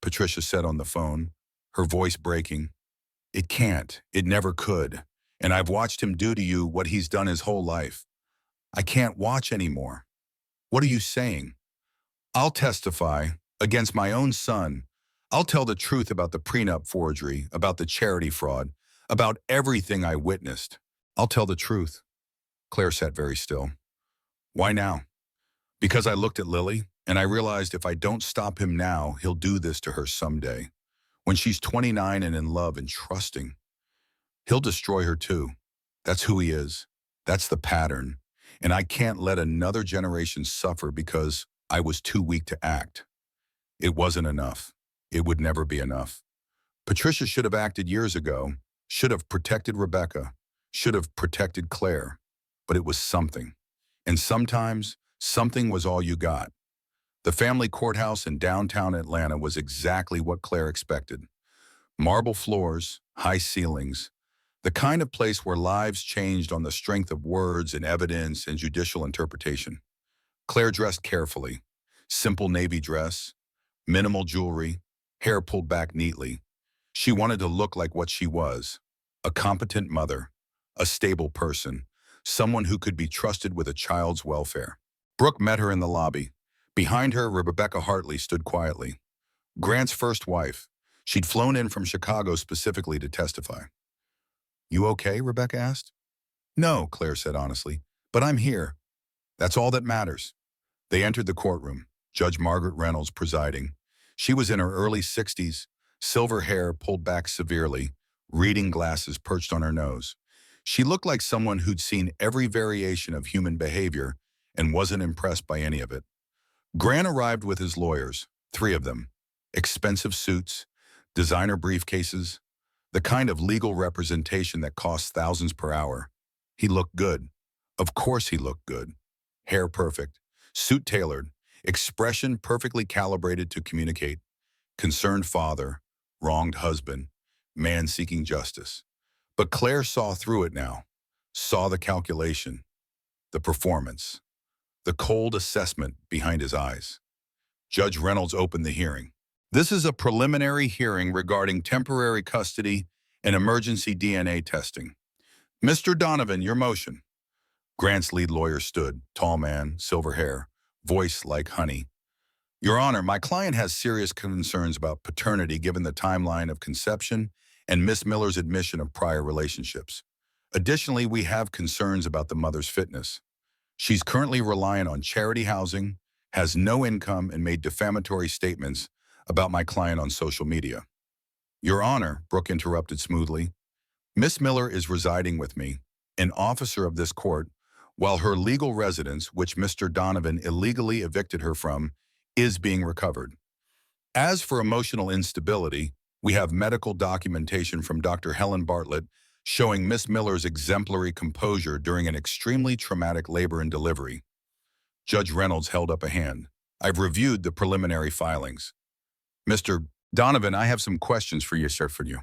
Patricia said on the phone, her voice breaking. "It can't. It never could. And I've watched him do to you what he's done his whole life. I can't watch anymore." "What are you saying?" "I'll testify against my own son. I'll tell the truth about the prenup forgery, about the charity fraud, about everything I witnessed. I'll tell the truth." Claire sat very still. "Why now?" "Because I looked at Lily, and I realized if I don't stop him now, he'll do this to her someday. When she's 29 and in love and trusting, he'll destroy her too. That's who he is. That's the pattern. And I can't let another generation suffer because I was too weak to act. It wasn't enough. It would never be enough. Patricia should have acted years ago, should have protected Rebecca, should have protected Claire. But it was something. And sometimes, something was all you got. The family courthouse in downtown Atlanta was exactly what Claire expected. Marble floors, high ceilings, the kind of place where lives changed on the strength of words and evidence and judicial interpretation. Claire dressed carefully. Simple navy dress, minimal jewelry, hair pulled back neatly. She wanted to look like what she was, a competent mother, a stable person, someone who could be trusted with a child's welfare. Brooke met her in the lobby. Behind her, Rebecca Hartley stood quietly. Grant's first wife. She'd flown in from Chicago specifically to testify. You okay? Rebecca asked. No, Claire said honestly, but I'm here. That's all that matters. They entered the courtroom, Judge Margaret Reynolds presiding. She was in her early 60s, silver hair pulled back severely, reading glasses perched on her nose. She looked like someone who'd seen every variation of human behavior and wasn't impressed by any of it. Grant arrived with his lawyers, 3 of them, expensive suits, designer briefcases, the kind of legal representation that costs thousands per hour. He looked good. Of course he looked good. Hair perfect, suit tailored, expression perfectly calibrated to communicate. Concerned father, wronged husband, man seeking justice. But Claire saw through it now, saw the calculation, the performance, the cold assessment behind his eyes. Judge Reynolds opened the hearing. This is a preliminary hearing regarding temporary custody and emergency DNA testing. Mr. Donovan, your motion. Grant's lead lawyer stood, tall man, silver hair, voice like honey. Your Honor, my client has serious concerns about paternity given the timeline of conception and Miss Miller's admission of prior relationships. Additionally, we have concerns about the mother's fitness. She's currently reliant on charity housing, has no income, and made defamatory statements about my client on social media. Your Honor, Brooke interrupted smoothly, Miss Miller is residing with me, an officer of this court, while her legal residence, which Mr. Donovan illegally evicted her from, is being recovered. As for emotional instability, we have medical documentation from Dr. Helen Bartlett showing Miss Miller's exemplary composure during an extremely traumatic labor and delivery. Judge Reynolds held up a hand. I've reviewed the preliminary filings. Mr. Donovan, I have some questions for you, sir, for you.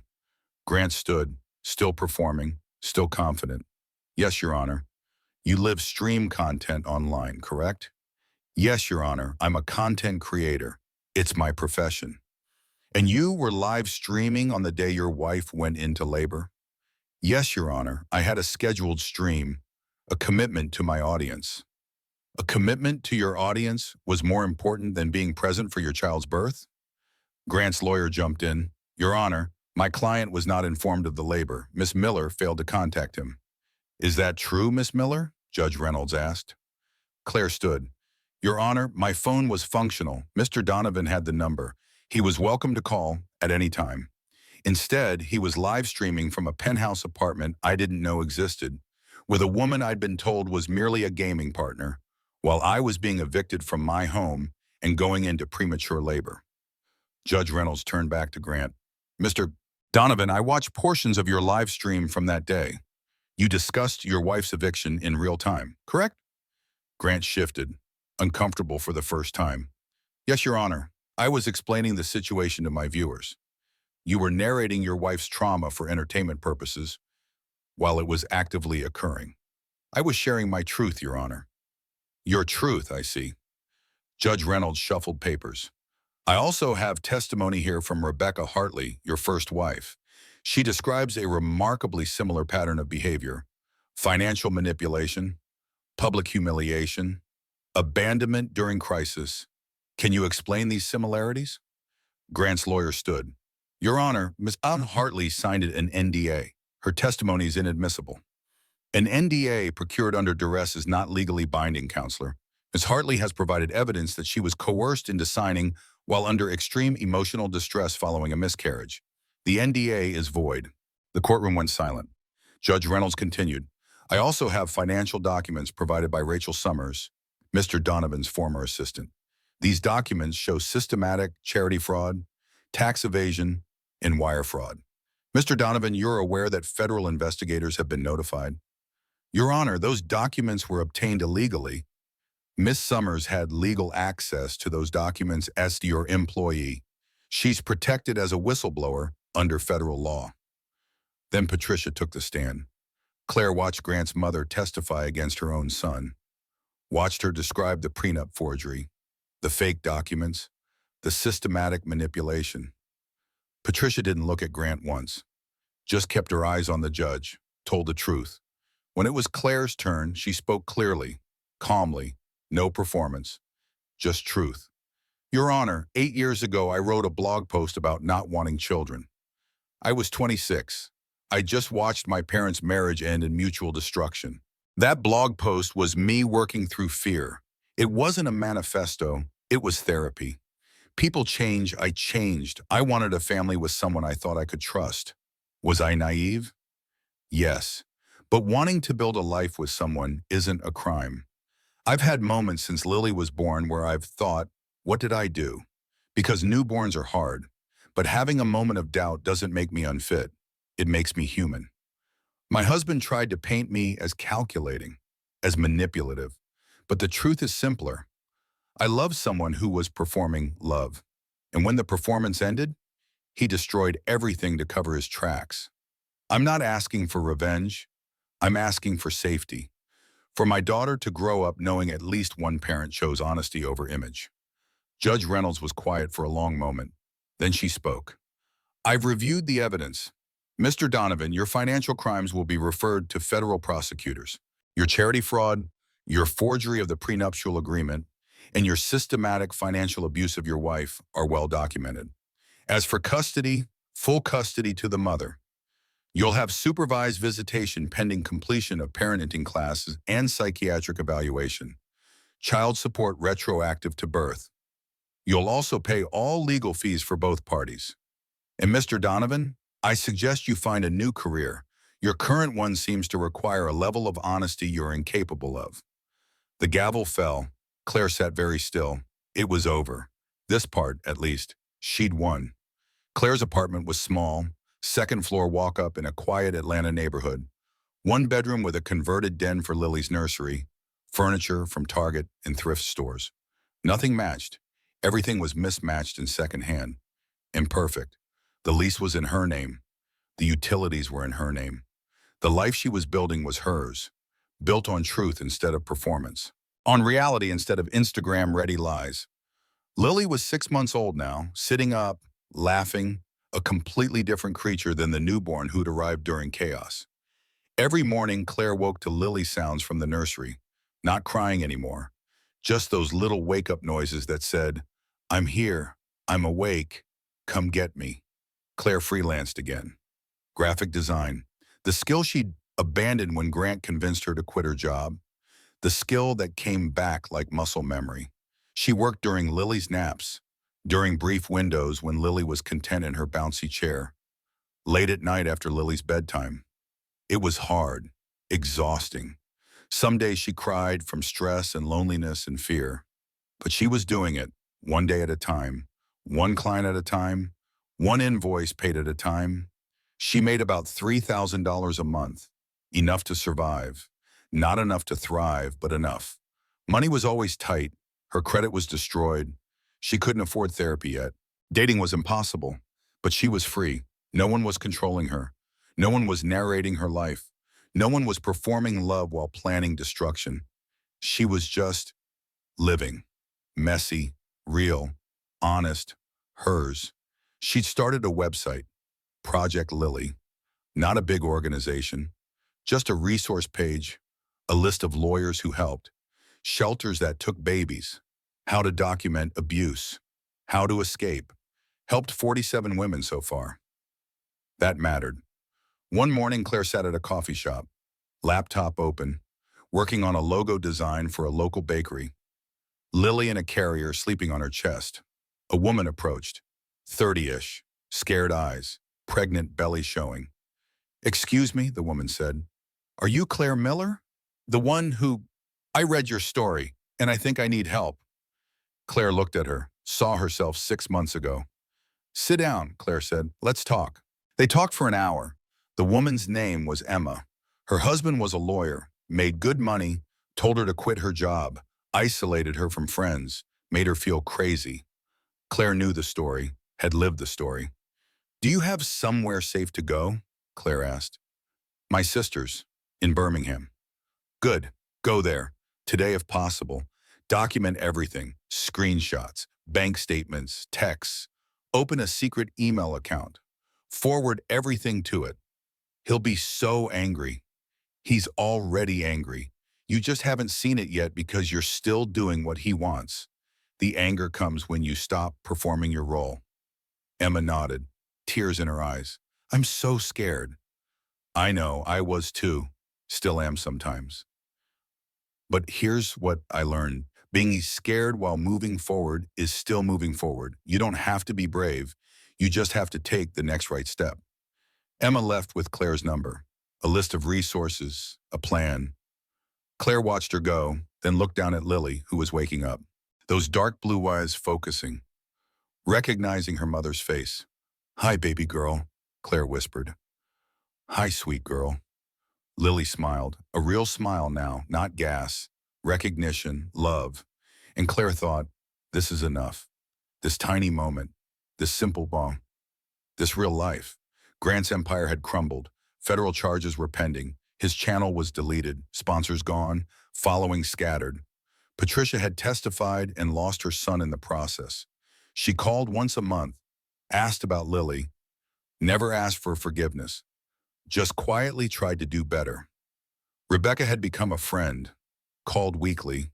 Grant stood, still performing, still confident. Yes, Your Honor. You live stream content online, correct? Yes, Your Honor. I'm a content creator. It's my profession. And you were live streaming on the day your wife went into labor? Yes, Your Honor. I had a scheduled stream, a commitment to my audience. A commitment to your audience was more important than being present for your child's birth? Grant's lawyer jumped in. Your Honor, my client was not informed of the labor. Miss Miller failed to contact him. Is that true, Miss Miller? Judge Reynolds asked. Claire stood. Your Honor, my phone was functional. Mr. Donovan had the number. He was welcome to call at any time. Instead, he was live streaming from a penthouse apartment I didn't know existed, with a woman I'd been told was merely a gaming partner, while I was being evicted from my home and going into premature labor. Judge Reynolds turned back to Grant. Mr. Donovan, I watched portions of your live stream from that day. You discussed your wife's eviction in real time, correct? Grant shifted, uncomfortable for the first time. Yes, Your Honor. I was explaining the situation to my viewers. You were narrating your wife's trauma for entertainment purposes while it was actively occurring. I was sharing my truth, Your Honor. Your truth, I see. Judge Reynolds shuffled papers. I also have testimony here from Rebecca Hartley, your first wife. She describes a remarkably similar pattern of behavior: financial manipulation, public humiliation, abandonment during crisis. Can you explain these similarities? Grant's lawyer stood. Your Honor, Ms. Hartley signed an NDA. Her testimony is inadmissible. An NDA procured under duress is not legally binding, Counselor. Ms. Hartley has provided evidence that she was coerced into signing while under extreme emotional distress following a miscarriage. The NDA is void. The courtroom went silent. Judge Reynolds continued. I also have financial documents provided by Rachel Summers, Mr. Donovan's former assistant. These documents show systematic charity fraud, tax evasion, and wire fraud. Mr. Donovan, you're aware that federal investigators have been notified? Your Honor, those documents were obtained illegally. Miss Summers had legal access to those documents as your employee. She's protected as a whistleblower under federal law. Then Patricia took the stand. Claire watched Grant's mother testify against her own son, watched her describe the prenup forgery, the fake documents, the systematic manipulation. Patricia didn't look at Grant once, just kept her eyes on the judge, told the truth. When it was Claire's turn, she spoke clearly, calmly, no performance, just truth. Your Honor, 8 years ago, I wrote a blog post about not wanting children. I was 26. I just watched my parents' marriage end in mutual destruction. That blog post was me working through fear. It wasn't a manifesto, it was therapy. People change, I changed. I wanted a family with someone I thought I could trust. Was I naive? Yes. But wanting to build a life with someone isn't a crime. I've had moments since Lily was born where I've thought, what did I do? Because newborns are hard. But having a moment of doubt doesn't make me unfit. It makes me human. My husband tried to paint me as calculating, as manipulative. But the truth is simpler. I loved someone who was performing love. And when the performance ended, he destroyed everything to cover his tracks. I'm not asking for revenge. I'm asking for safety. For my daughter to grow up knowing at least one parent chose honesty over image. Judge Reynolds was quiet for a long moment. Then she spoke. I've reviewed the evidence. Mr. Donovan, your financial crimes will be referred to federal prosecutors. Your charity fraud, your forgery of the prenuptial agreement, and your systematic financial abuse of your wife are well documented. As for custody, full custody to the mother. You'll have supervised visitation pending completion of parenting classes and psychiatric evaluation. Child support retroactive to birth. You'll also pay all legal fees for both parties. And Mr. Donovan, I suggest you find a new career. Your current one seems to require a level of honesty you're incapable of. The gavel fell. Claire sat very still. It was over. This part, at least, she'd won. Claire's apartment was small, second-floor walk-up in a quiet Atlanta neighborhood. One bedroom with a converted den for Lily's nursery, furniture from Target and thrift stores. Nothing matched. Everything was mismatched and secondhand. Imperfect. The lease was in her name. The utilities were in her name. The life she was building was hers, built on truth instead of performance, on reality instead of Instagram-ready lies. Lily was 6 months old now, sitting up, laughing, a completely different creature than the newborn who'd arrived during chaos. Every morning, Claire woke to Lily sounds from the nursery, not crying anymore, just those little wake-up noises that said, I'm here, I'm awake, come get me. Claire freelanced again. Graphic design, the skill she'd abandoned when Grant convinced her to quit her job, the skill that came back like muscle memory. She worked during Lily's naps, during brief windows when Lily was content in her bouncy chair, late at night after Lily's bedtime. It was hard, exhausting. Some days she cried from stress and loneliness and fear, but she was doing it one day at a time, one client at a time, one invoice paid at a time. She made about $3,000 a month, enough to survive, not enough to thrive, but enough. Money was always tight. Her credit was destroyed. She couldn't afford therapy yet. Dating was impossible, but she was free. No one was controlling her. No one was narrating her life. No one was performing love while planning destruction. She was just living, messy, real, honest, hers. She'd started a website, Project Lily, not a big organization, just a resource page, a list of lawyers who helped, shelters that took babies, how to document abuse, how to escape, helped 47 women so far. That mattered. One morning, Claire sat at a coffee shop, laptop open, working on a logo design for a local bakery. Lily in a carrier sleeping on her chest. A woman approached, 30-ish, scared eyes, pregnant belly showing. Excuse me, the woman said. Are you Claire Miller? The one who... I read your story, and I think I need help. Claire looked at her, saw herself 6 months ago. Sit down, Claire said. Let's talk. They talked for an hour. The woman's name was Emma. Her husband was a lawyer, made good money, told her to quit her job, isolated her from friends, made her feel crazy. Claire knew the story, had lived the story. Do you have somewhere safe to go? Claire asked. My sister's, in Birmingham. Good, go there, today if possible. Document everything, screenshots, bank statements, texts. Open a secret email account. Forward everything to it. He'll be so angry. He's already angry. You just haven't seen it yet because you're still doing what he wants. The anger comes when you stop performing your role. Emma nodded, tears in her eyes. I'm so scared. I know, I was too. Still am sometimes. But here's what I learned. Being scared while moving forward is still moving forward. You don't have to be brave. You just have to take the next right step. Emma left with Claire's number, a list of resources, a plan. Claire watched her go, then looked down at Lily, who was waking up. Those dark blue eyes focusing, recognizing her mother's face. Hi, baby girl, Claire whispered. Hi, sweet girl. Lily smiled, a real smile now, not gas, recognition, love. And Claire thought, this is enough. This tiny moment, this simple bond, this real life. Grant's empire had crumbled. Federal charges were pending. His channel was deleted, sponsors gone, following scattered. Patricia had testified and lost her son in the process. She called once a month, asked about Lily, never asked for forgiveness, just quietly tried to do better. Rebecca had become a friend, called weekly,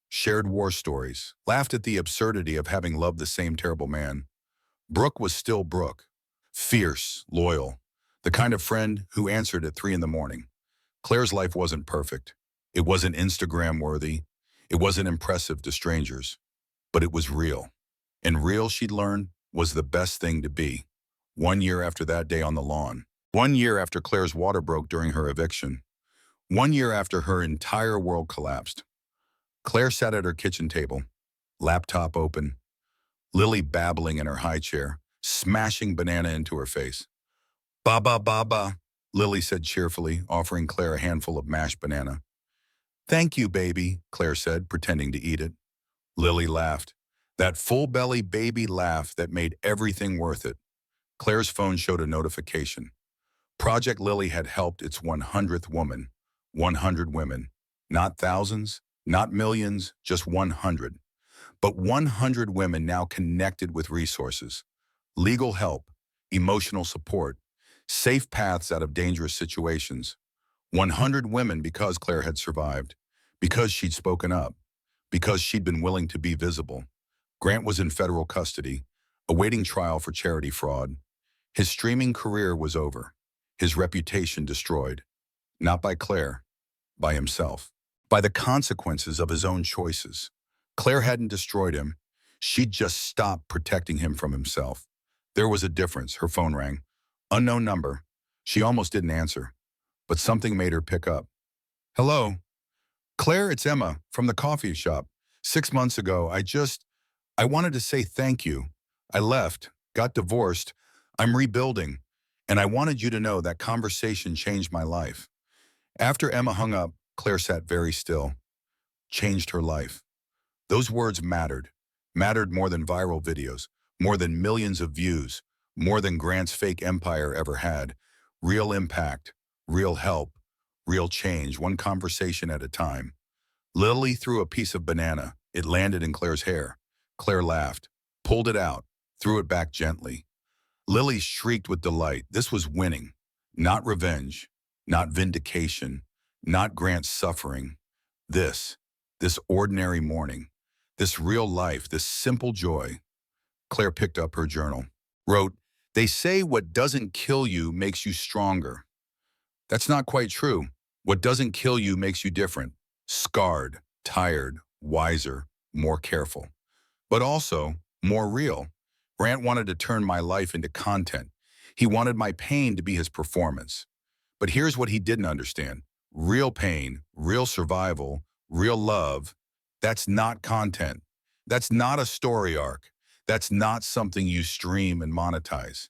shared war stories, laughed at the absurdity of having loved the same terrible man. Brooke was still Brooke, fierce, loyal, the kind of friend who answered at 3 a.m. Claire's life wasn't perfect. It wasn't Instagram-worthy. It wasn't impressive to strangers. But it was real. And real, she'd learned, was the best thing to be. 1 year after that day on the lawn. 1 year after Claire's water broke during her eviction. 1 year after her entire world collapsed. Claire sat at her kitchen table, laptop open, Lily babbling in her high chair, smashing banana into her face. Baba, baba, Lily said cheerfully, offering Claire a handful of mashed banana. Thank you, baby, Claire said, pretending to eat it. Lily laughed. That full-belly baby laugh that made everything worth it. Claire's phone showed a notification. Project Lily had helped its 100th woman. 100 women. Not thousands, not millions, just 100. But 100 women now connected with resources. Legal help, emotional support, safe paths out of dangerous situations. 100 women because Claire had survived, because she'd spoken up, because she'd been willing to be visible. Grant was in federal custody, awaiting trial for charity fraud. His streaming career was over, his reputation destroyed, not by Claire, by himself, by the consequences of his own choices. Claire hadn't destroyed him. She'd just stopped protecting him from himself. There was a difference. Her phone rang. Unknown number. She almost didn't answer, but something made her pick up. Hello. Claire, it's Emma from the coffee shop. 6 months ago, I wanted to say thank you. I left, got divorced. I'm rebuilding, and I wanted you to know that conversation changed my life. After Emma hung up, Claire sat very still. Changed her life. Those words mattered more than viral videos, more than millions of views, more than Grant's fake empire ever had. Real impact, real help, real change, one conversation at a time. Lily threw a piece of banana. It landed in Claire's hair. Claire laughed, pulled it out, threw it back gently. Lily shrieked with delight. This was winning, not revenge, not vindication, not Grant's suffering. This ordinary morning, this real life, this simple joy. Claire picked up her journal, wrote, they say what doesn't kill you makes you stronger. That's not quite true. What doesn't kill you makes you different. Scarred, tired, wiser, more careful. But also, more real. Grant wanted to turn my life into content. He wanted my pain to be his performance. But here's what he didn't understand. Real pain, real survival, real love, that's not content. That's not a story arc. That's not something you stream and monetize.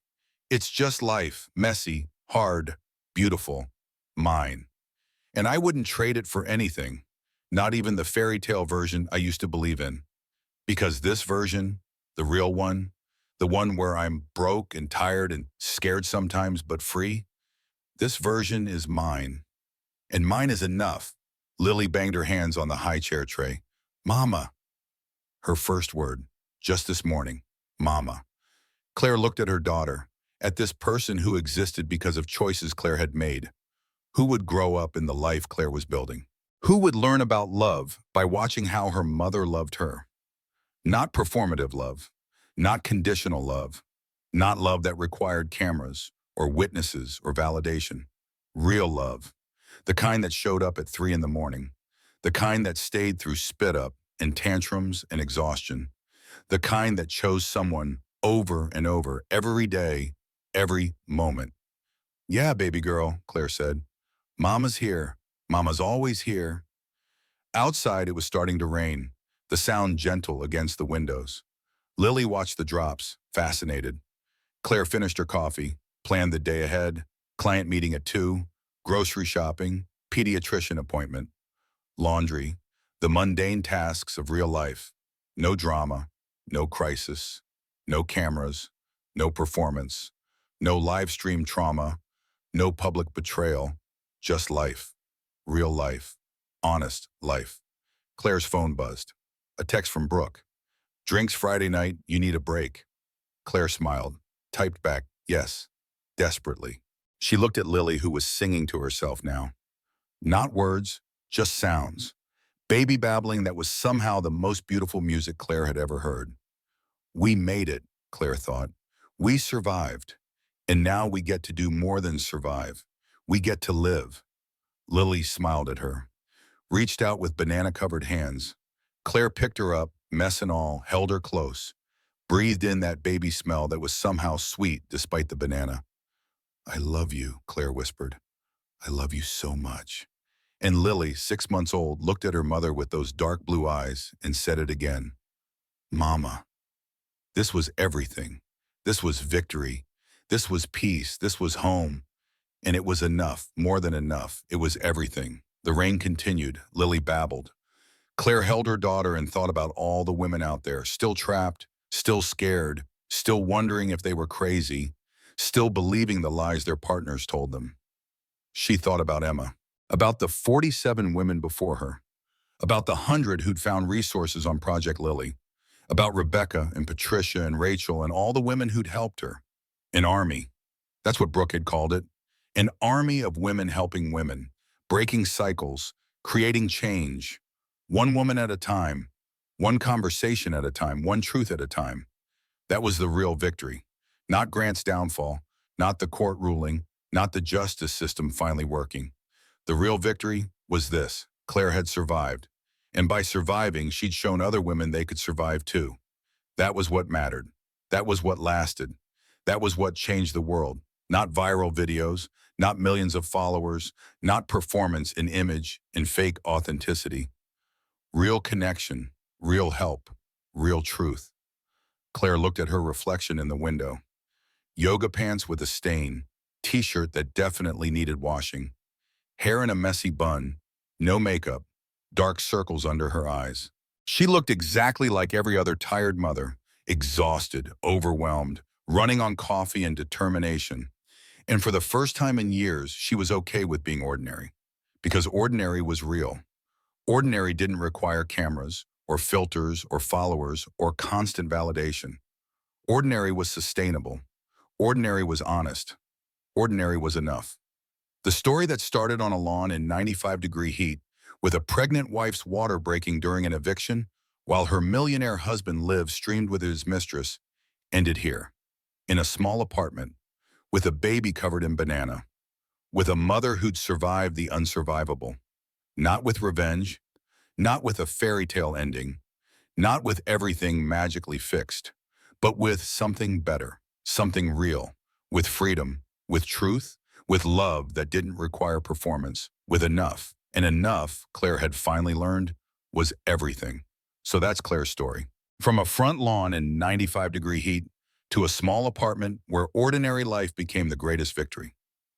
It's just life, messy, hard, beautiful, mine. And I wouldn't trade it for anything, not even the fairy tale version I used to believe in. Because this version, the real one, the one where I'm broke and tired and scared sometimes but free, this version is mine. And mine is enough. Lily banged her hands on the high chair tray. Mama. Her first word, just this morning, Mama. Claire looked at her daughter, at this person who existed because of choices Claire had made. Who would grow up in the life Claire was building? Who would learn about love by watching how her mother loved her? Not performative love, not conditional love, not love that required cameras or witnesses or validation. Real love, the kind that showed up at 3 in the morning, the kind that stayed through spit up and tantrums and exhaustion, the kind that chose someone over and over every day, every moment. Yeah, baby girl, Claire said. Mama's here. Mama's always here. Outside, it was starting to rain, the sound gentle against the windows. Lily watched the drops, fascinated. Claire finished her coffee, planned the day ahead, client meeting at 2, grocery shopping, pediatrician appointment, laundry, the mundane tasks of real life. No drama, no crisis, no cameras, no performance, no live stream trauma, no public betrayal, just life, real life, honest life. Claire's phone buzzed. A text from Brooke. Drinks Friday night, you need a break. Claire smiled, typed back, yes, desperately. She looked at Lily, who was singing to herself now. Not words, just sounds. Baby babbling that was somehow the most beautiful music Claire had ever heard. We made it, Claire thought. We survived. And now we get to do more than survive. We get to live. Lily smiled at her, reached out with banana-covered hands. Claire picked her up, mess and all, held her close, breathed in that baby smell that was somehow sweet despite the banana. I love you, Claire whispered. I love you so much. And Lily, 6 months old, looked at her mother with those dark blue eyes and said it again. Mama. This was everything. This was victory. This was peace. This was home. And it was enough, more than enough. It was everything. The rain continued. Lily babbled. Claire held her daughter and thought about all the women out there, still trapped, still scared, still wondering if they were crazy, still believing the lies their partners told them. She thought about Emma, about the 47 women before her, about the 100 who'd found resources on Project Lily, about Rebecca and Patricia and Rachel and all the women who'd helped her. An army. That's what Brooke had called it. An army of women helping women, breaking cycles, creating change. One woman at a time, one conversation at a time, one truth at a time. That was the real victory. Not Grant's downfall, not the court ruling, not the justice system finally working. The real victory was this. Claire had survived. And by surviving, she'd shown other women they could survive too. That was what mattered. That was what lasted. That was what changed the world. Not viral videos, not millions of followers, not performance in image and fake authenticity. Real connection, real help, real truth. Claire looked at her reflection in the window. Yoga pants with a stain, t-shirt that definitely needed washing, hair in a messy bun, no makeup, dark circles under her eyes. She looked exactly like every other tired mother, exhausted, overwhelmed, running on coffee and determination. And for the first time in years, she was okay with being ordinary, because ordinary was real. Ordinary didn't require cameras, or filters, or followers, or constant validation. Ordinary was sustainable. Ordinary was honest. Ordinary was enough. The story that started on a lawn in 95-degree heat, with a pregnant wife's water breaking during an eviction, while her millionaire husband lived streamed with his mistress, ended here, in a small apartment, with a baby covered in banana, with a mother who'd survived the unsurvivable. Not with revenge, not with a fairy tale ending, not with everything magically fixed, but with something better, something real, with freedom, with truth, with love that didn't require performance, with enough. And enough, Claire had finally learned, was everything. So that's Claire's story. From a front lawn in 95-degree heat to a small apartment where ordinary life became the greatest victory.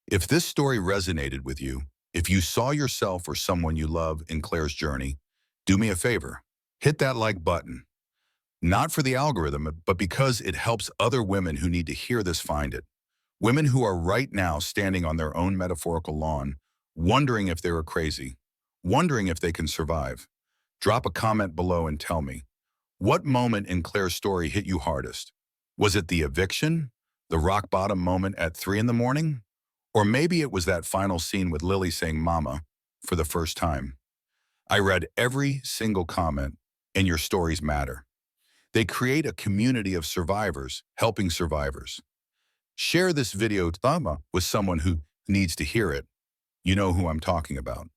If this story resonated with you, if you saw yourself or someone you love in Claire's journey, do me a favor. Hit that like button. Not for the algorithm, but because it helps other women who need to hear this find it. Women who are right now standing on their own metaphorical lawn, wondering if they were crazy, wondering if they can survive. Drop a comment below and tell me, what moment in Claire's story hit you hardest? Was it the eviction, the rock bottom moment at 3 in the morning? Or maybe it was that final scene with Lily saying "Mama" for the first time. I read every single comment, and your stories matter. They create a community of survivors helping survivors. Share this video with someone who needs to hear it. You know who I'm talking about.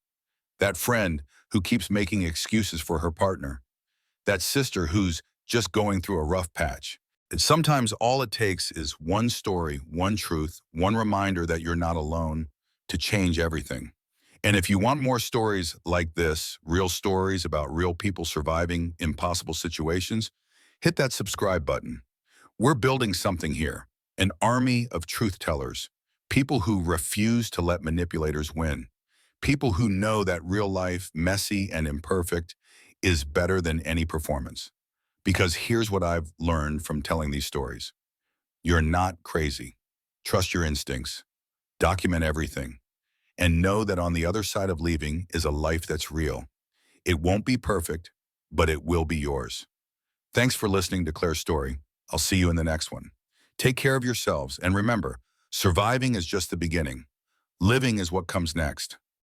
That friend who keeps making excuses for her partner. That sister who's just going through a rough patch. And sometimes all it takes is one story, one truth, one reminder that you're not alone to change everything. And if you want more stories like this, real stories about real people surviving impossible situations, hit that subscribe button. We're building something here, an army of truth tellers, people who refuse to let manipulators win, people who know that real life, messy and imperfect, is better than any performance. Because here's what I've learned from telling these stories. You're not crazy. Trust your instincts. Document everything. And know that on the other side of leaving is a life that's real. It won't be perfect, but it will be yours. Thanks for listening to Claire's story. I'll see you in the next one. Take care of yourselves, and remember, surviving is just the beginning. Living is what comes next.